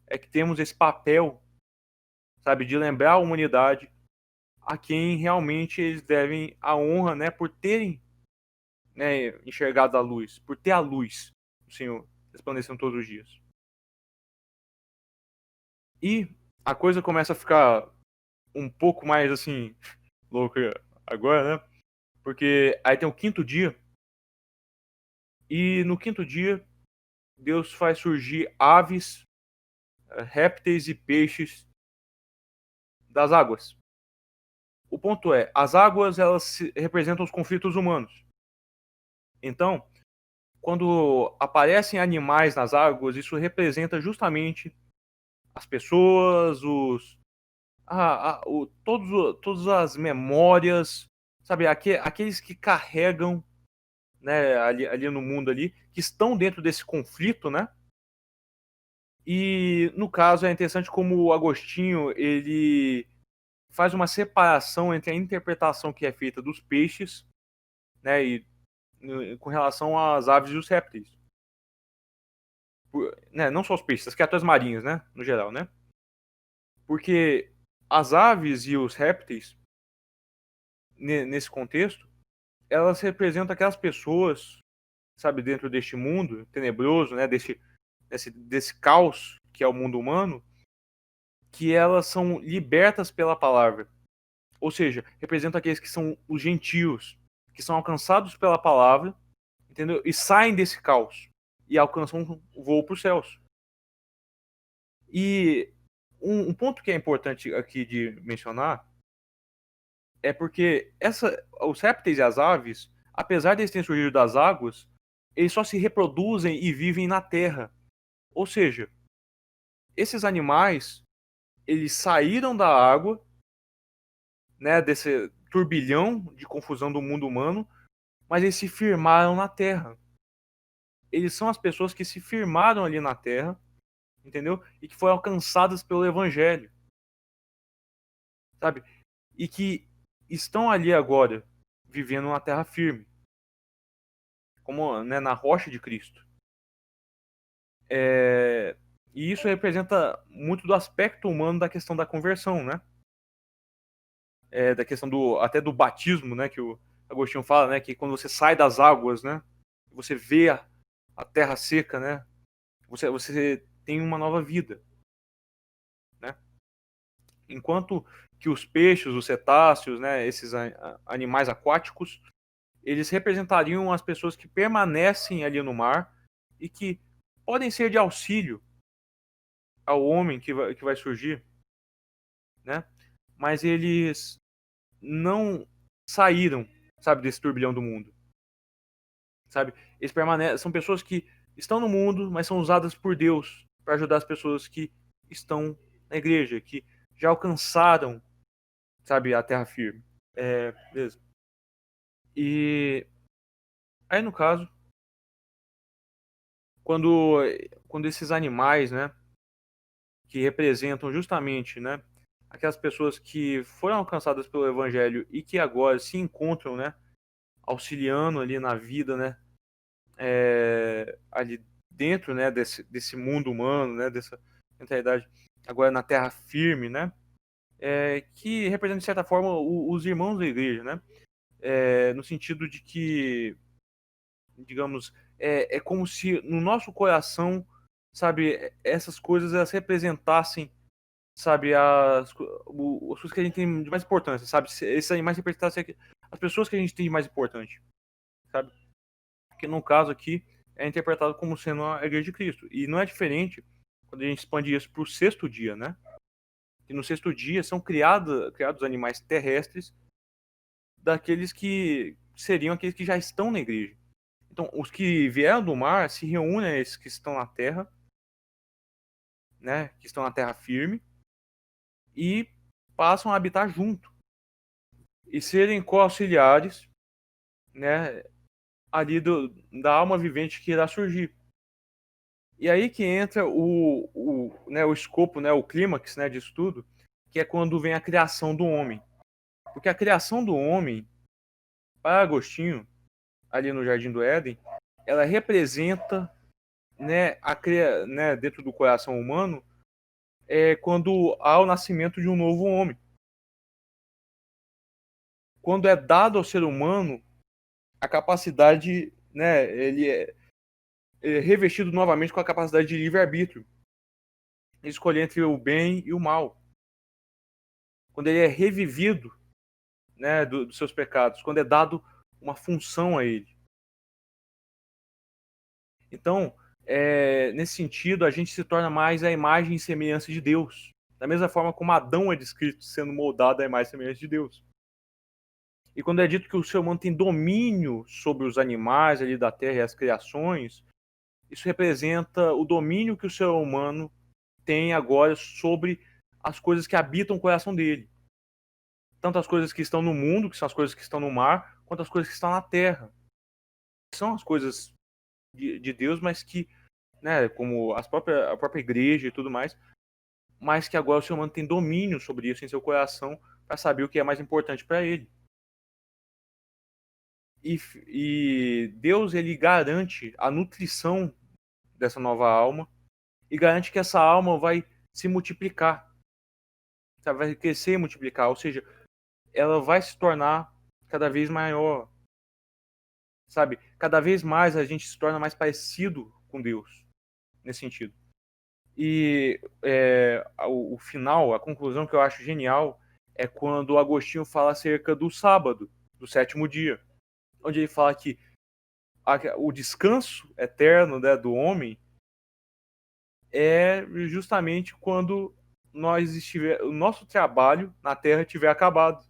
é que temos esse papel, sabe, de lembrar a humanidade a quem realmente eles devem a honra, né, por terem, né, enxergado a luz, por ter a luz do Senhor resplandecendo todos os dias. E a coisa começa a ficar um pouco mais assim louca agora, né? Porque aí tem o quinto dia e no quinto dia Deus faz surgir aves, répteis e peixes das águas. O ponto é, as águas elas representam os conflitos humanos. Então, quando aparecem animais nas águas, isso representa justamente as pessoas, todas as memórias, sabe, aqueles que carregam, né, ali no mundo ali, que estão dentro desse conflito, né? E no caso é interessante como o Agostinho ele faz uma separação entre a interpretação que é feita dos peixes, né, e com relação às aves e os répteis. Né, não só os peixes, as criaturas marinhas, né, no geral, né? Porque as aves e os répteis, nesse contexto, elas representam aquelas pessoas, sabe, dentro deste mundo tenebroso, né, desse caos que é o mundo humano, que elas são libertas pela palavra. Ou seja, representam aqueles que são os gentios, que são alcançados pela palavra, entendeu? E saem desse caos e alcançam o voo para os céus. E um ponto que é importante aqui de mencionar é porque os répteis e as aves, apesar de eles terem surgido das águas, eles só se reproduzem e vivem na terra. Ou seja, esses animais, eles saíram da água, né, desse turbilhão de confusão do mundo humano, mas eles se firmaram na terra. Eles são as pessoas que se firmaram ali na terra, entendeu? E que foram alcançadas pelo evangelho, sabe? E que estão ali agora, vivendo na terra firme, como, né, na rocha de Cristo. E isso representa muito do aspecto humano da questão da conversão, né? Da questão até do batismo, né? Que o Agostinho fala, né? Que quando você sai das águas, né? Você vê a terra seca, né? Você tem uma nova vida, né? Enquanto que os peixes, os cetáceos, né? Esses animais aquáticos, eles representariam as pessoas que permanecem ali no mar e que podem ser de auxílio ao homem que vai surgir, né? Mas eles não saíram, sabe, desse turbilhão do mundo, sabe? Eles permanecem, são pessoas que estão no mundo, mas são usadas por Deus para ajudar as pessoas que estão na igreja, que já alcançaram, sabe, a terra firme. Beleza. E aí, no caso, quando esses animais, né, que representam justamente, né, aquelas pessoas que foram alcançadas pelo evangelho e que agora se encontram, né, auxiliando ali na vida, né, ali dentro, né, desse mundo humano, né, dessa mentalidade agora na terra firme, né, que representa de certa forma os irmãos da igreja, né, no sentido de que, digamos, é como se no nosso coração, sabe, essas coisas elas representassem, sabe, as coisas que a gente tem de mais importância, sabe, esses animais representassem as pessoas que a gente tem de mais importante, sabe, que no caso aqui é interpretado como sendo a igreja de Cristo, e não é diferente quando a gente expande isso para o sexto dia, né, que no sexto dia são criados animais terrestres daqueles que seriam aqueles que já estão na igreja. Então, os que vieram do mar se reúnem a esses que estão na terra, né, que estão na terra firme, e passam a habitar junto e serem co-auxiliares, né, ali da alma vivente que irá surgir. E aí que entra o escopo, né, o clímax, né, disso tudo, que é quando vem a criação do homem. Porque a criação do homem, para Agostinho, ali no Jardim do Éden, ela representa, né, dentro do coração humano, quando há o nascimento de um novo homem. Quando é dado ao ser humano a capacidade, né, ele é revestido novamente com a capacidade de livre-arbítrio, escolher entre o bem e o mal. Quando ele é revivido, né, dos seus pecados, quando é dado uma função a ele. Então, nesse sentido, a gente se torna mais a imagem e semelhança de Deus. Da mesma forma como Adão é descrito sendo moldado à imagem e semelhança de Deus. E quando é dito que o ser humano tem domínio sobre os animais ali da terra e as criações, isso representa o domínio que o ser humano tem agora sobre as coisas que habitam o coração dele. Tanto as coisas que estão no mundo, que são as coisas que estão no mar, quanto as coisas que estão na terra. São as coisas de Deus, mas que, né, como a própria igreja e tudo mais, mas que agora o ser humano tem domínio sobre isso em seu coração para saber o que é mais importante para ele. E Deus, ele garante a nutrição dessa nova alma e garante que essa alma vai se multiplicar. sabe? Vai crescer e multiplicar, ou seja, ela vai se tornar cada vez maior, sabe? Cada vez mais a gente se torna mais parecido com Deus, nesse sentido. E o final, a conclusão que eu acho genial é quando o Agostinho fala acerca do sábado, do 7º dia, onde ele fala que o descanso eterno, né, do homem é justamente quando o nosso trabalho na Terra estiver acabado.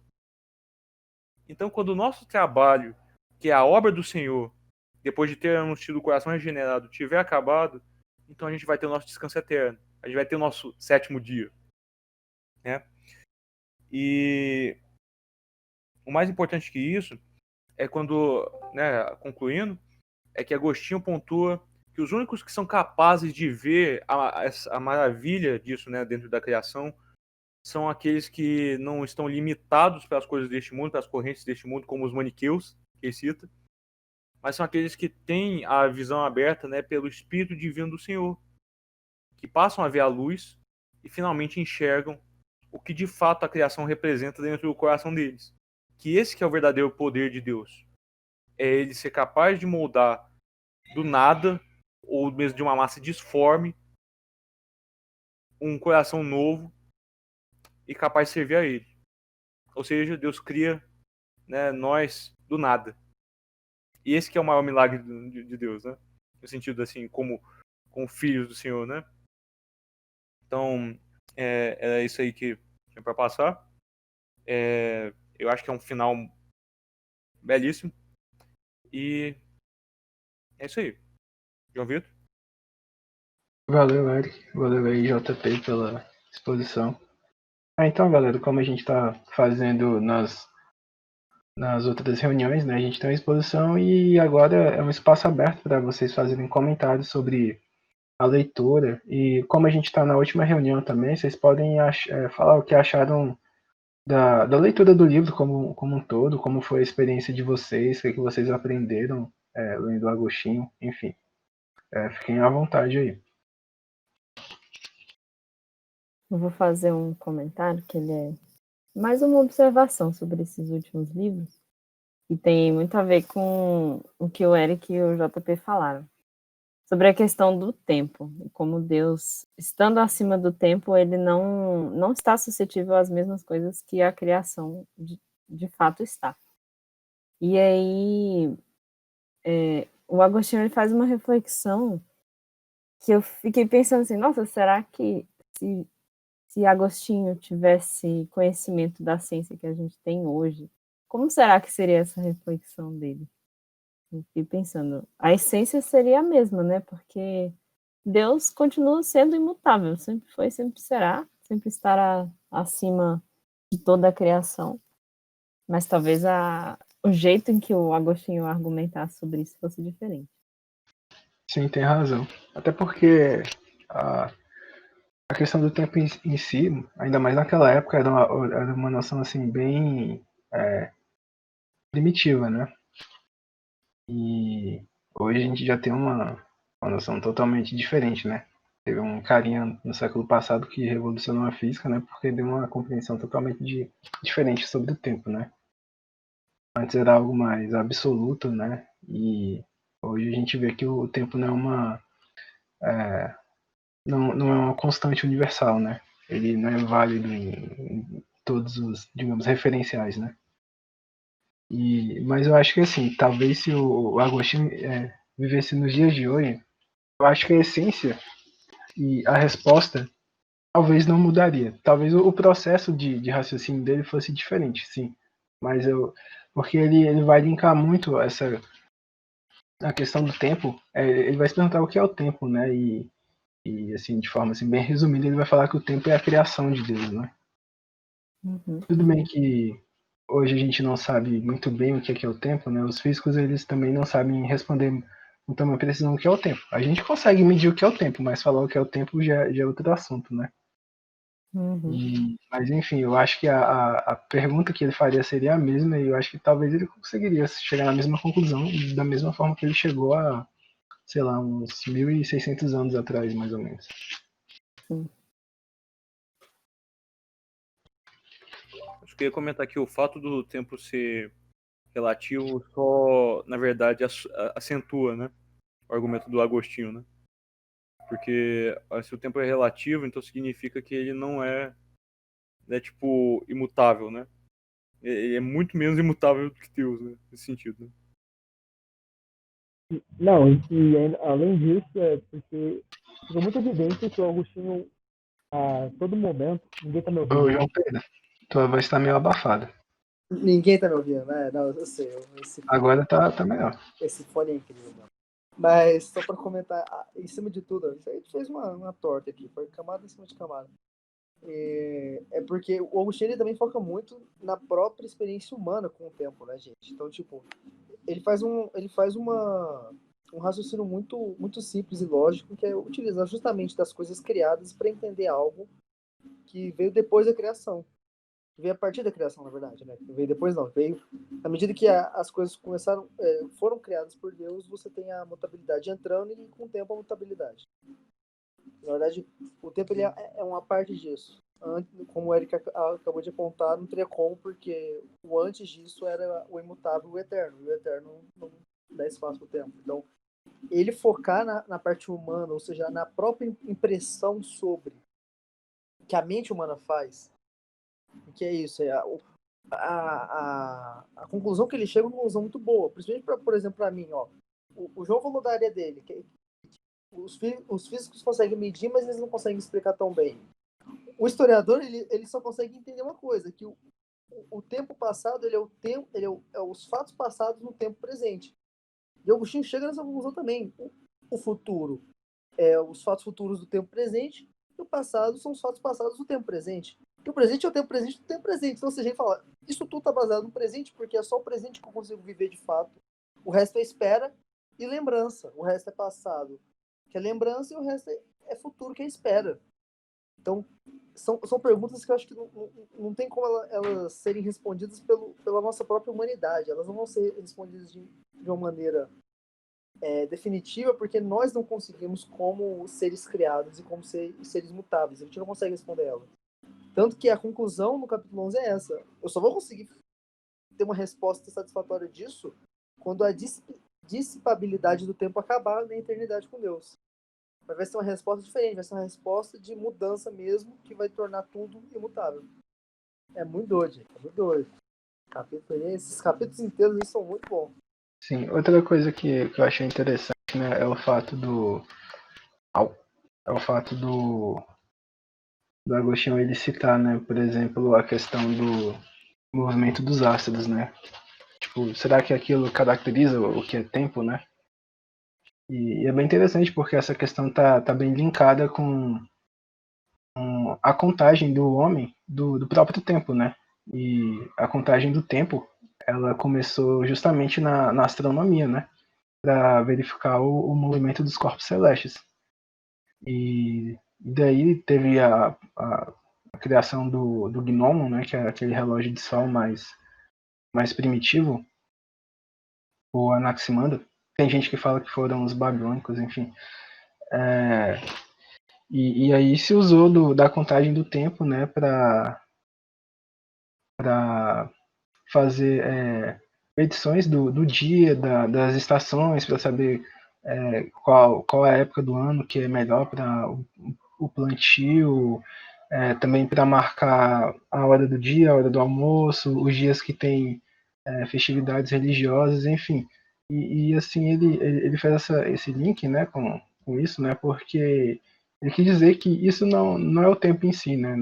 Então, quando o nosso trabalho, que é a obra do Senhor, depois de termos tido o coração regenerado, tiver acabado, então a gente vai ter o nosso descanso eterno. A gente vai ter o nosso 7º dia. Né? E o mais importante que isso é quando, né, concluindo, é que Agostinho pontua que os únicos que são capazes de ver a maravilha disso, né, dentro da criação, são aqueles que não estão limitados pelas coisas deste mundo, pelas correntes deste mundo, como os maniqueus, que ele cita, mas são aqueles que têm a visão aberta, né, pelo Espírito Divino do Senhor, que passam a ver a luz e finalmente enxergam o que de fato a criação representa dentro do coração deles. Que esse que é o verdadeiro poder de Deus. É ele ser capaz de moldar do nada, ou mesmo de uma massa disforme, um coração novo e capaz de servir a ele. Ou seja, Deus cria, né, nós do nada. E esse que é o maior milagre de Deus, né? No sentido assim, como filhos do Senhor, né? Então, era isso aí que tinha para passar. Eu acho que é um final belíssimo. E é isso aí. João Vitor? Valeu, Eric. Valeu aí, JP, pela exposição. Então, galera, como a gente está fazendo nas outras reuniões, né, a gente tem uma exposição e agora é um espaço aberto para vocês fazerem comentários sobre a leitura. E como a gente está na última reunião também, vocês podem falar o que acharam da leitura do livro como um todo, como foi a experiência de vocês, o que vocês aprenderam lendo Agostinho, enfim. Fiquem à vontade aí. Eu vou fazer um comentário que ele é mais uma observação sobre esses últimos livros, e tem muito a ver com o que o Eric e o JP falaram. Sobre a questão do tempo, como Deus, estando acima do tempo, ele não está suscetível às mesmas coisas que a criação de fato está. E aí, o Agostinho ele faz uma reflexão que eu fiquei pensando assim, nossa, será que se Agostinho tivesse conhecimento da ciência que a gente tem hoje, como será que seria essa reflexão dele? Eu fiquei pensando, a essência seria a mesma, né? Porque Deus continua sendo imutável, sempre foi, sempre será, sempre estará acima de toda a criação. Mas talvez o jeito em que o Agostinho argumentasse sobre isso fosse diferente. Sim, tem razão. Até porque a questão do tempo em si, ainda mais naquela época, era uma noção assim bem primitiva, né? E hoje a gente já tem uma noção totalmente diferente, né? Teve um carinha no século passado que revolucionou a física, né? Porque deu uma compreensão totalmente diferente sobre o tempo, né? Antes era algo mais absoluto, né? E hoje a gente vê que o tempo não é uma constante universal, né? Ele não é válido em todos os, digamos, referenciais, né? Mas eu acho que assim, talvez se o Agostinho vivesse nos dias de hoje, eu acho que a essência e a resposta talvez não mudaria. Talvez o processo de raciocínio dele fosse diferente, sim. Mas porque ele vai linkar muito a questão do tempo. Ele vai se perguntar o que é o tempo, né? E assim, de forma assim, bem resumida, ele vai falar que o tempo é a criação de Deus, né? Uhum. Tudo bem que hoje a gente não sabe muito bem o que é o tempo, né? Os físicos, eles também não sabem responder com tamanha precisão o que é o tempo. A gente consegue medir o que é o tempo, mas falar o que é o tempo já é outro assunto, né? Uhum. Mas enfim, eu acho que a pergunta que ele faria seria a mesma e eu acho que talvez ele conseguiria chegar na mesma conclusão, da mesma forma que ele chegou a, sei lá, uns 1.600 anos atrás, mais ou menos. Sim. Só queria comentar que o fato do tempo ser relativo só, na verdade, acentua, né, o argumento do Agostinho, né? Porque se o tempo é relativo, então significa que ele não é, né, tipo, imutável, né? Ele é muito menos imutável do que Deus, né? Nesse sentido, né? Não, além disso, é porque fica muito evidente que o Agostinho, a todo momento, ninguém tá me ouvindo. Ô, João Pedro, tua voz tá meio abafada. Ninguém tá me ouvindo, né? Não, eu sei. Agora tá melhor. Esse fone é incrível, mano. Mas só pra comentar, em cima de tudo, isso aí fez uma torta aqui, foi camada em cima de camada. É porque o Agostinho ele também foca muito na própria experiência humana com o tempo, né, gente? Então, tipo, ele faz um raciocínio muito simples e lógico, que é utilizar justamente das coisas criadas para entender algo que veio depois da criação. Veio a partir da criação, na verdade, né? Veio depois não, veio à medida que as coisas foram criadas por Deus, você tem a mutabilidade entrando e com o tempo a mutabilidade. Na verdade, o tempo ele é uma parte disso. Como o Eric acabou de apontar, não teria como, porque o antes disso era o imutável, o eterno. E o eterno não dá espaço para o tempo. Então, ele focar na parte humana, ou seja, na própria impressão sobre o que a mente humana faz, que é isso, a conclusão que ele chega é uma conclusão muito boa. Principalmente, por exemplo, para mim, ó, o João falou da área dele, que os físicos conseguem medir, mas eles não conseguem explicar tão bem. O historiador ele só consegue entender uma coisa, que o tempo passado ele é os fatos passados no tempo presente. E Agostinho chega nessa conclusão também. O futuro é os fatos futuros do tempo presente e o passado são os fatos passados do tempo presente. E o presente é o tempo presente do tempo presente. Então, se a gente fala, isso tudo está baseado no presente, porque é só o presente que eu consigo viver de fato. O resto é espera e lembrança. O resto é passado, que é lembrança, e o resto é futuro, que é espera. Então, são perguntas que eu acho que não tem como elas serem respondidas pela nossa própria humanidade. Elas não vão ser respondidas de uma maneira definitiva, porque nós não conseguimos, como seres criados e como seres mutáveis. A gente não consegue responder elas. Tanto que a conclusão no capítulo 11 é essa. Eu só vou conseguir ter uma resposta satisfatória disso quando a dissipabilidade do tempo acabar na eternidade com Deus. Mas vai ser uma resposta diferente, vai ser uma resposta de mudança mesmo, que vai tornar tudo imutável. É muito doido, gente. É muito doido. Esses capítulos inteiros são muito bons. Sim, outra coisa que eu achei interessante, né, é o fato do Agostinho ele citar, né, por exemplo, a questão do movimento dos ácidos, né? Tipo, será que aquilo caracteriza o que é tempo, né? E é bem interessante porque essa questão tá bem linkada com a contagem do homem do próprio tempo, né? E a contagem do tempo, ela começou justamente na astronomia, né? Para verificar o movimento dos corpos celestes. E daí teve a criação do gnomon, né? Que é aquele relógio de sol mais primitivo, o Anaximandro. Tem gente que fala que foram os babilônicos, enfim. E aí se usou da contagem do tempo, né, para fazer medições do dia, das estações, para saber qual é a época do ano que é melhor para o plantio, também para marcar a hora do dia, a hora do almoço, os dias que tem festividades religiosas, enfim. E assim ele faz esse link, né, com isso, né, porque ele quis dizer que isso não é o tempo em si, né,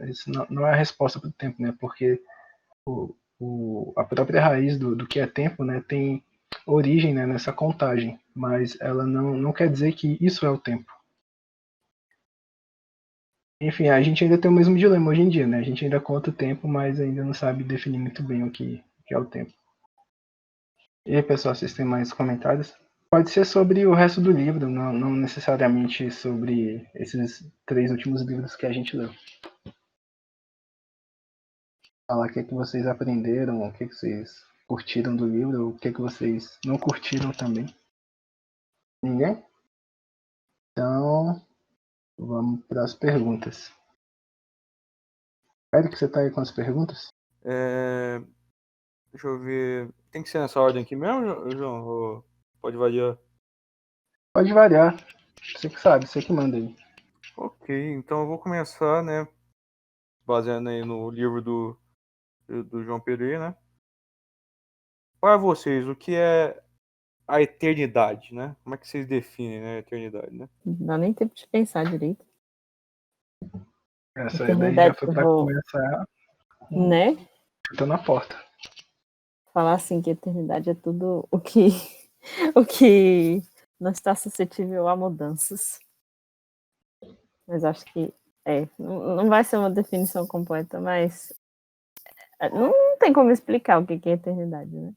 isso não é a resposta para o tempo, né, porque a própria raiz do que é tempo, né, tem origem, né, nessa contagem, mas ela não quer dizer que isso é o tempo. Enfim, a gente ainda tem o mesmo dilema hoje em dia, né? A gente ainda conta o tempo, mas ainda não sabe definir muito bem o que é o tempo. E aí, pessoal, vocês têm mais comentários? Pode ser sobre o resto do livro, não necessariamente sobre esses 3 últimos livros que a gente leu. Falar o que vocês aprenderam, o que vocês curtiram do livro, o que vocês não curtiram também. Ninguém? Então, vamos para as perguntas. Eric, você tá aí com as perguntas? Deixa eu ver. Tem que ser nessa ordem aqui mesmo, João? Ou pode variar? Pode variar. Você que sabe, você que manda aí. Ok, então eu vou começar, né? Baseando aí no livro do João Pereira, né? Para vocês, o que é a eternidade, né? Como é que vocês definem, né, a eternidade, né? Não dá nem tempo de pensar direito. Essa aí daí já Eternidade, foi eu pra vou, começar né? chutando a porta. Falar assim que eternidade é tudo o que o que não está suscetível a mudanças. Mas acho que não vai ser uma definição completa, mas não tem como explicar o que é eternidade, né?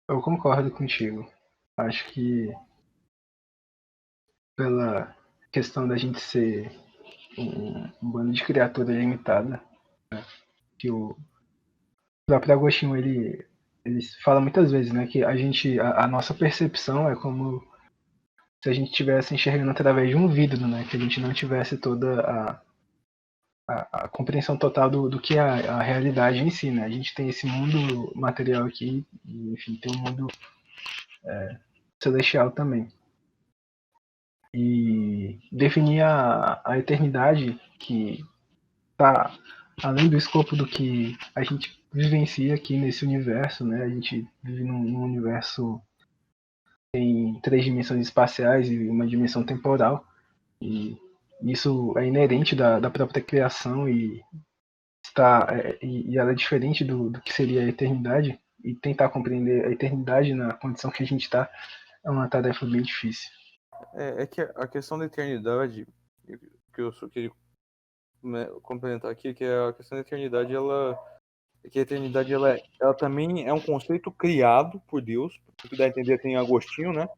Eu concordo contigo. Acho que pela questão da gente ser um bando de criatura limitada, né? Que o próprio Agostinho ele fala muitas vezes, né, que a nossa percepção é como se a gente estivesse enxergando através de um vidro, né, que a gente não tivesse toda a compreensão total do que é a realidade em si, né. A gente tem esse mundo material aqui e, enfim, tem um mundo celestial também. E definir a eternidade que está além do escopo do que a gente vivencia aqui nesse universo, né? A gente vive num universo em 3 dimensões espaciais e uma dimensão temporal, e isso é inerente da própria criação e ela é diferente do que seria a eternidade, e tentar compreender a eternidade na condição que a gente está é uma tarefa bem difícil. É que a questão da eternidade, que eu só queria complementar aqui, que a questão da eternidade, que a eternidade, ela também é um conceito criado por Deus, o que dá a entender aqui em Agostinho, né?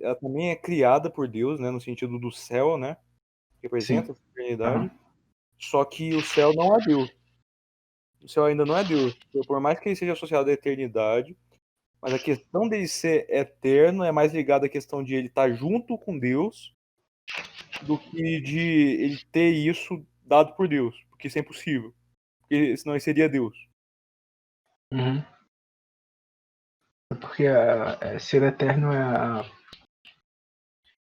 Ela também é criada por Deus, né? No sentido do céu, né? Que representa Sim. essa eternidade. Só que o céu não é Deus. O céu ainda não é Deus. Por mais que ele seja associado à eternidade, mas a questão dele ser eterno é mais ligada à questão de ele estar junto com Deus do que de ele ter isso dado por Deus. Porque isso é impossível. Porque senão ele seria Deus. Uhum. Porque ser eterno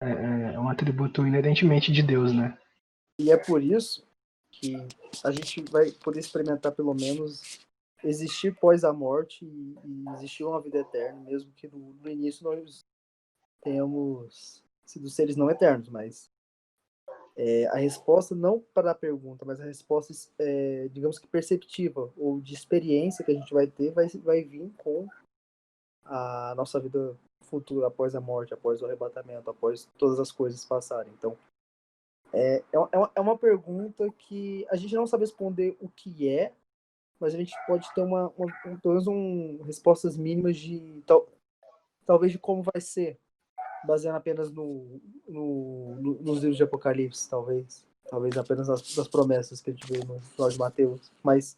é um atributo inerentemente de Deus, né? E é por isso que a gente vai poder experimentar pelo menos existir pós a morte e existir uma vida eterna, mesmo que no início nós tenhamos sido seres não eternos, mas a resposta não para a pergunta, mas a resposta, digamos que perceptiva ou de experiência que a gente vai ter vai vir com a nossa vida futura após a morte, após o arrebatamento, após todas as coisas passarem. Então, é uma pergunta que a gente não sabe responder o que é, mas a gente pode ter pelo menos respostas mínimas talvez de como vai ser, baseando apenas nos livros de Apocalipse, talvez apenas nas promessas que a gente vê no Jorge de Mateus, mas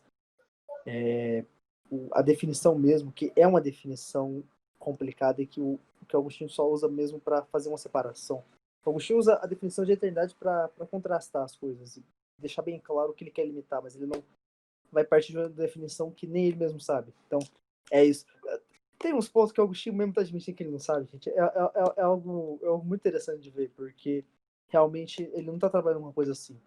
a definição mesmo, que é uma definição complicada e que o Agostinho só usa mesmo para fazer uma separação. O Agostinho usa a definição de eternidade para contrastar as coisas e deixar bem claro o que ele quer limitar, mas ele não vai partir de uma definição que nem ele mesmo sabe. Então, é isso. Tem uns pontos que o Agostinho mesmo está admitindo que ele não sabe, gente. É algo muito interessante de ver, porque realmente ele não está trabalhando uma coisa assim.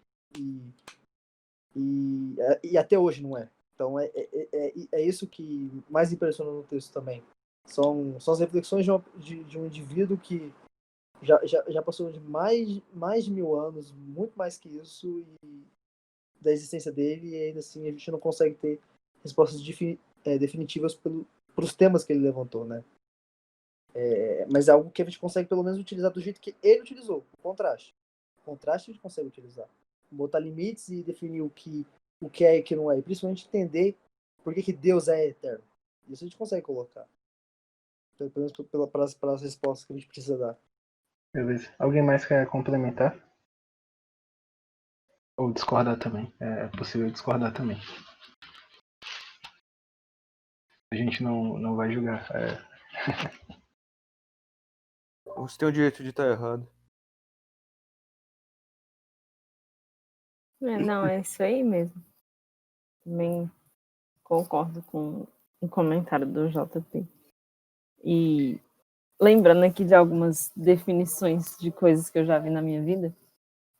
E até hoje não é. Então é isso que mais impressiona no texto também. São as reflexões de um indivíduo que já passou de mais de 1000 anos, muito mais que isso, e da existência dele, e ainda assim a gente não consegue ter respostas definitivas para os temas que ele levantou, né? Mas é algo que a gente consegue pelo menos utilizar do jeito que ele utilizou, o contraste. O contraste a gente consegue utilizar. Botar limites e definir o que é e o que não é. E principalmente entender por que Deus é eterno. Isso a gente consegue colocar. Pelo menos para as respostas que a gente precisa dar. Beleza. Alguém mais quer complementar? Ou discordar também? É possível discordar também. A gente não vai julgar. Você tem o direito de estar errado. Não, é isso aí mesmo. Também concordo com o comentário do JP. E lembrando aqui de algumas definições de coisas que eu já vi na minha vida,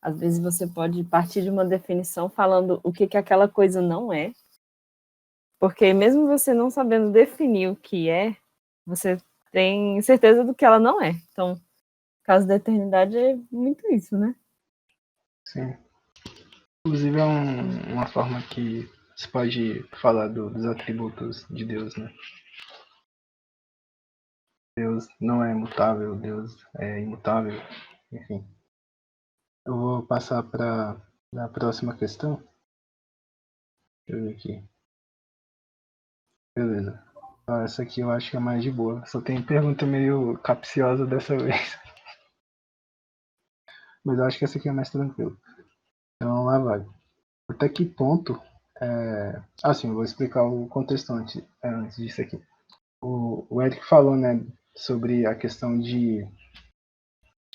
às vezes você pode partir de uma definição falando o que aquela coisa não é, porque mesmo você não sabendo definir o que é, você tem certeza do que ela não é. Então, no caso da eternidade é muito isso, né? Sim. Inclusive é uma forma que se pode falar dos atributos de Deus, né? Deus não é mutável, Deus é imutável, enfim. Eu vou passar para a próxima questão. Deixa eu ver aqui. Beleza. Essa aqui eu acho que é mais de boa. Só tem pergunta meio capciosa dessa vez. Mas eu acho que essa aqui é mais tranquila. Então lá vai. Até que ponto. Assim, eu vou explicar o contexto antes disso aqui. O Eric falou, né, sobre a questão de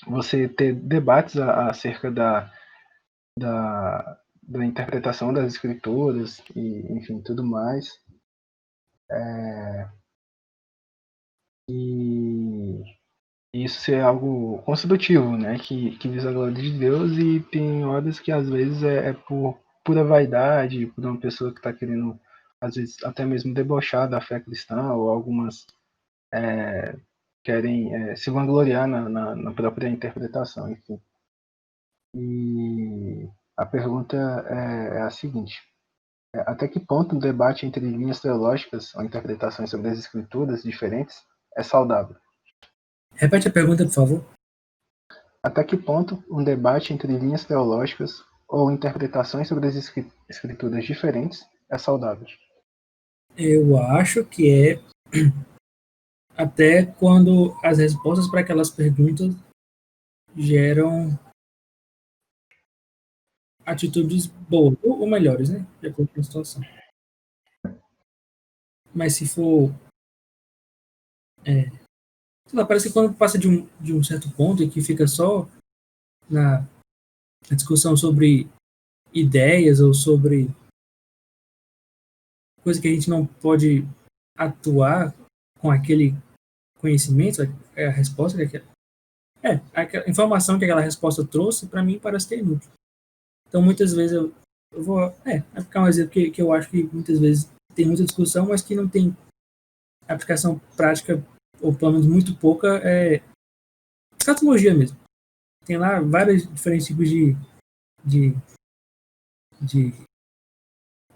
você ter debates acerca da interpretação das escrituras e, enfim, tudo mais. E isso ser algo construtivo, né, que visa a glória de Deus, e tem horas que às vezes é por pura vaidade, por uma pessoa que está querendo, às vezes, até mesmo debochar da fé cristã, ou algumas querem se vangloriar na própria interpretação, enfim. E a pergunta é a seguinte: até que ponto um debate entre linhas teológicas ou interpretações sobre as escrituras diferentes é saudável? Repete a pergunta, por favor. Até que ponto um debate entre linhas teológicas ou interpretações sobre as escrituras diferentes é saudável? Eu acho que é até quando as respostas para aquelas perguntas geram atitudes boas, ou melhores, né? De acordo com a situação. Mas se for. Sei lá, parece que quando passa de um certo ponto e que fica só na discussão sobre ideias ou sobre coisa que a gente não pode atuar com aquele conhecimento, é a resposta que a informação que aquela resposta trouxe, para mim parece ter inútil. Então, muitas vezes eu vou. Vai ficar um exemplo que eu acho que muitas vezes tem muita discussão, mas que não tem aplicação prática, ou pelo menos muito pouca, é escatologia mesmo. Tem lá vários diferentes tipos de, de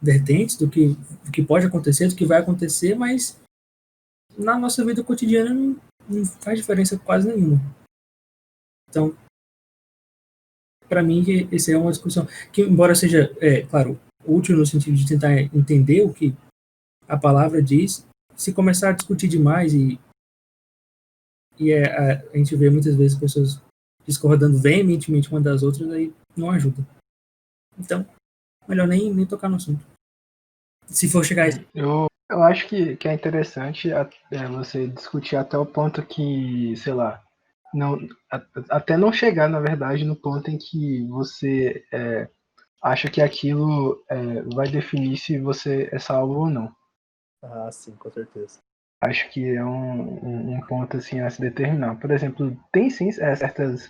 vertentes do que pode acontecer, do que vai acontecer, mas na nossa vida cotidiana não faz diferença quase nenhuma. Então, para mim, essa é uma discussão que, embora seja, claro, útil no sentido de tentar entender o que a palavra diz, se começar a discutir demais a gente vê muitas vezes pessoas discordando veementemente uma das outras, aí não ajuda. Então, melhor nem tocar no assunto. Se for chegar a esse... Eu acho que é interessante você discutir até o ponto que, sei lá, até não chegar, na verdade, no ponto em que você acha que aquilo vai definir se você é salvo ou não. Ah, sim, com certeza. Acho que é um ponto assim a se determinar. Por exemplo, tem sim certas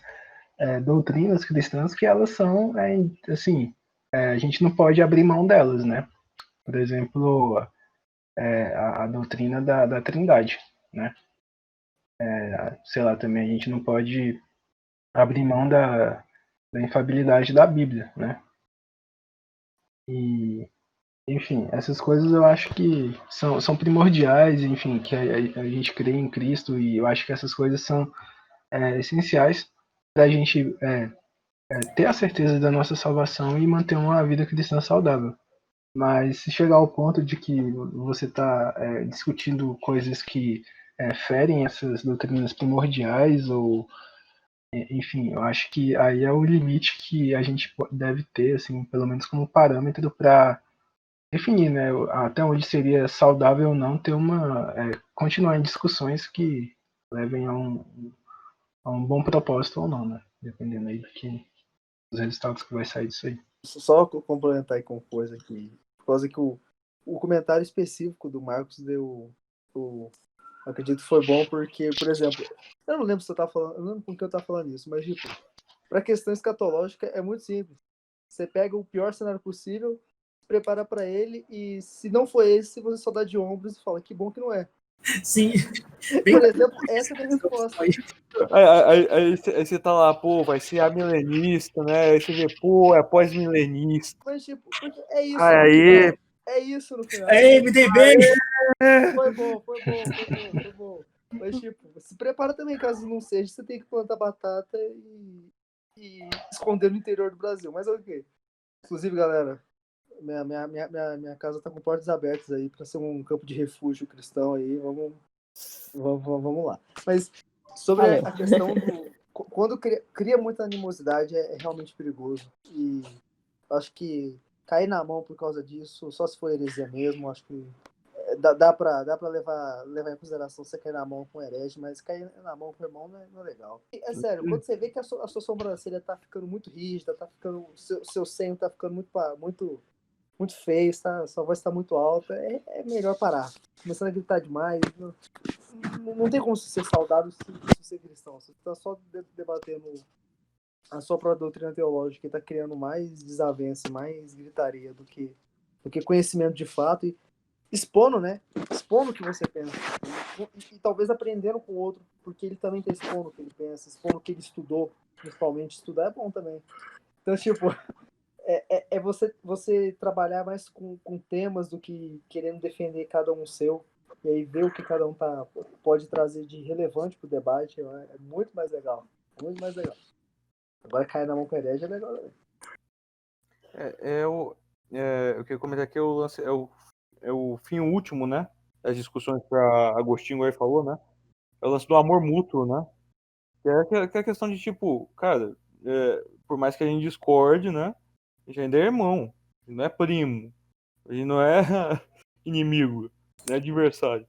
doutrinas cristãs que elas são, assim, a gente não pode abrir mão delas, né? Por exemplo, a doutrina da Trindade, né? Sei lá, também a gente não pode abrir mão da infabilidade da Bíblia, né? E, enfim, essas coisas eu acho que são primordiais, enfim, que a gente crê em Cristo, e eu acho que essas coisas são essenciais para a gente ter a certeza da nossa salvação e manter uma vida cristã saudável. Mas se chegar ao ponto de que você está discutindo coisas que ferem essas doutrinas primordiais, ou enfim, eu acho que aí é o limite que a gente deve ter, assim, pelo menos como parâmetro para definir, né, até onde seria saudável ou não ter continuar em discussões que levem a um bom propósito ou não, né, dependendo aí dos resultados que vai sair disso aí. Só complementar aí com coisa aqui. Por causa que o comentário específico do Marcos deu. Acredito que foi bom porque, por exemplo, eu não lembro se eu tava falando, eu não lembro com que eu tava falando isso, mas tipo, para questão escatológica é muito simples. Você pega o pior cenário possível, se prepara para ele e se não for esse, você só dá de ombros e fala que bom que não é. Sim. Por exemplo, essa é a minha resposta. Aí você tá lá, pô, vai ser amilenista, né? Aí você vê, pô, é pós-milenista. Mas tipo, porque é isso. Aí, É isso no final. Aí, MDB! Foi bom. Mas, tipo, se prepara também, caso não seja, você tem que plantar batata e esconder no interior do Brasil. Mas ok. Inclusive, galera, minha casa tá com portas abertas aí para ser um campo de refúgio cristão aí. Vamos lá. Mas sobre Valeu. a questão do. Quando cria muita animosidade, é realmente perigoso. E acho que cair na mão por causa disso, só se for heresia mesmo, acho que dá pra levar em consideração você cair na mão com herege, mas cair na mão com irmão não é legal. E, é sério, quando você vê que a sua sobrancelha tá ficando muito rígida, tá ficando. Seu senho tá ficando muito feio, sua voz tá muito alta, é melhor parar. Começando a gritar demais. Não tem como ser saudável se ser cristão. Você tá só debatendo a sua própria doutrina teológica e tá criando mais desavença, mais gritaria do que conhecimento de fato e expondo, né? Expondo o que você pensa. E talvez aprendendo com o outro, porque ele também tá expondo o que ele pensa, expondo o que ele estudou, principalmente. Estudar é bom também. Então, tipo, é você trabalhar mais com temas do que querendo defender cada um seu. E aí ver o que cada um pode trazer de relevante pro debate é muito mais legal. Muito mais legal. Agora cair na mão com a herege é legal. eu queria comentar aqui o lance, é o fim último, né? Das discussões que a Agostinho aí falou, né? É o lance do amor mútuo, né? Que é a questão de tipo, cara, por mais que a gente discorde, né? A gente ainda é irmão, a gente não é primo, a gente não é inimigo, não é adversário,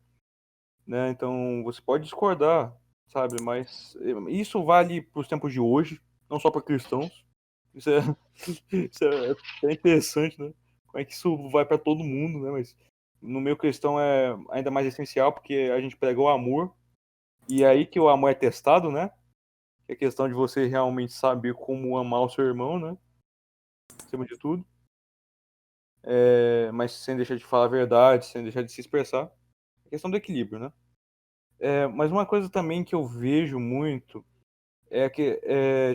né? Então você pode discordar, sabe? Mas isso vale para os tempos de hoje, não só para cristãos. Isso é interessante, né? Como é que isso vai para todo mundo, né? Mas no meu cristão é ainda mais essencial porque a gente prega o amor e é aí que o amor é testado, né? É questão de você realmente saber como amar o seu irmão, né? Acima de tudo. Mas sem deixar de falar a verdade, sem deixar de se expressar. É questão do equilíbrio, né? Mas uma coisa também que eu vejo muito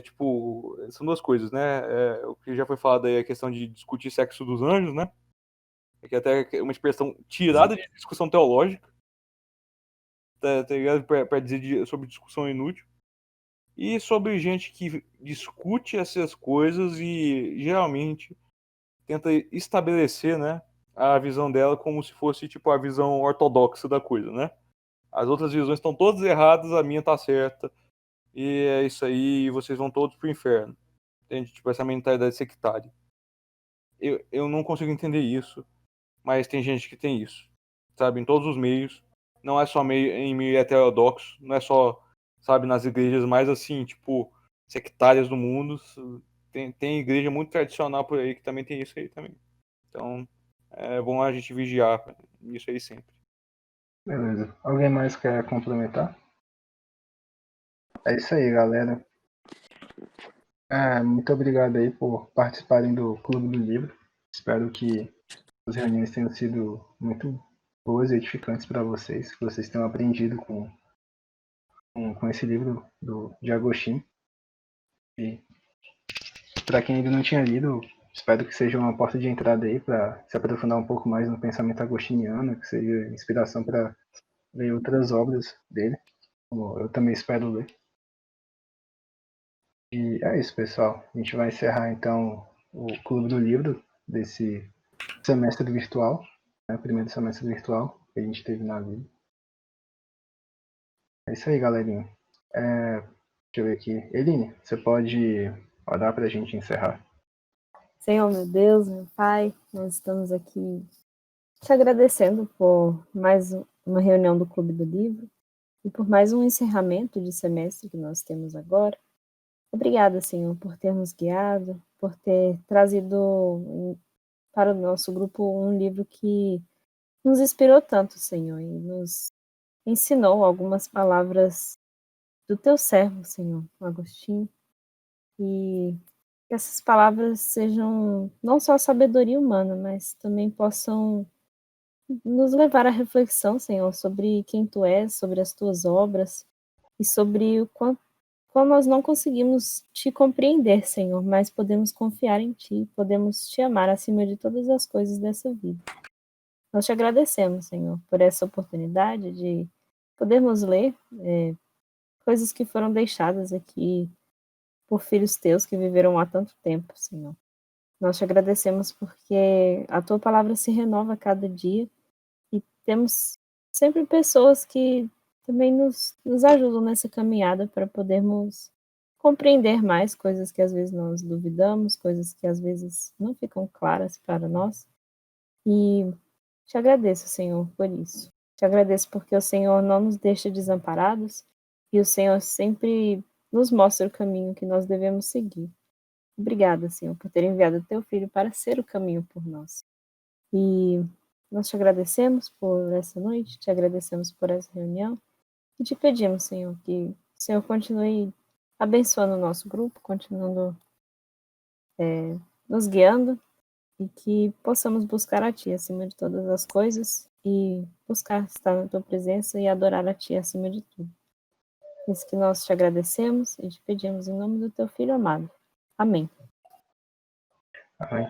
tipo, são duas coisas, né? O que já foi falado aí é a questão de discutir sexo dos anjos, né? Que até é uma expressão tirada de discussão teológica, tá ligado? Pra dizer sobre discussão inútil. E sobre gente que discute essas coisas e geralmente tenta estabelecer, né, a visão dela como se fosse tipo a visão ortodoxa da coisa, né? As outras visões estão todas erradas, a minha tá certa. E é isso aí, vocês vão todos pro inferno. Entende? Tipo, essa mentalidade sectária. Eu não consigo entender isso, mas tem gente que tem isso, sabe? Em todos os meios. Não é só em meio heterodoxo, não é só, sabe, nas igrejas mais assim, tipo, sectárias do mundo. Tem igreja muito tradicional por aí que também tem isso aí também. Então, é bom a gente vigiar isso aí sempre. Beleza. Alguém mais quer complementar? É isso aí, galera. Muito obrigado aí por participarem do Clube do Livro. Espero que as reuniões tenham sido muito boas e edificantes para vocês, que vocês tenham aprendido com esse livro de Agostinho. E para quem ainda não tinha lido, espero que seja uma porta de entrada aí para se aprofundar um pouco mais no pensamento agostiniano, que seja inspiração para ler outras obras dele, como eu também espero ler. E é isso, pessoal. A gente vai encerrar então o Clube do Livro desse semestre virtual, né? Primeiro semestre virtual que a gente teve na vida. É isso aí, galerinha. Deixa eu ver aqui. Eline, você pode orar para a gente encerrar? Senhor, meu Deus, meu Pai, nós estamos aqui te agradecendo por mais uma reunião do Clube do Livro e por mais um encerramento de semestre que nós temos agora. Obrigada, Senhor, por ter nos guiado, por ter trazido para o nosso grupo um livro que nos inspirou tanto, Senhor, e nos ensinou algumas palavras do teu servo, Senhor, Agostinho, e que essas palavras sejam não só sabedoria humana, mas também possam nos levar à reflexão, Senhor, sobre quem tu és, sobre as tuas obras e sobre o quanto nós não conseguimos te compreender, Senhor, mas podemos confiar em ti, podemos te amar acima de todas as coisas dessa vida. Nós te agradecemos, Senhor, por essa oportunidade de podermos ler coisas que foram deixadas aqui por filhos teus que viveram há tanto tempo, Senhor. Nós te agradecemos porque a tua palavra se renova a cada dia e temos sempre pessoas que também nos ajudam nessa caminhada para podermos compreender mais coisas que às vezes nós duvidamos, coisas que às vezes não ficam claras para nós. E te agradeço, Senhor, por isso. Te agradeço porque o Senhor não nos deixa desamparados e o Senhor sempre nos mostra o caminho que nós devemos seguir. Obrigada, Senhor, por ter enviado o teu Filho para ser o caminho por nós. E nós te agradecemos por essa noite, te agradecemos por essa reunião e te pedimos, Senhor, que o Senhor continue abençoando o nosso grupo, continuando nos guiando e que possamos buscar a Ti acima de todas as coisas e buscar estar na Tua presença e adorar a Ti acima de tudo. Isso que nós te agradecemos e te pedimos em nome do Teu Filho amado. Amém. Amém.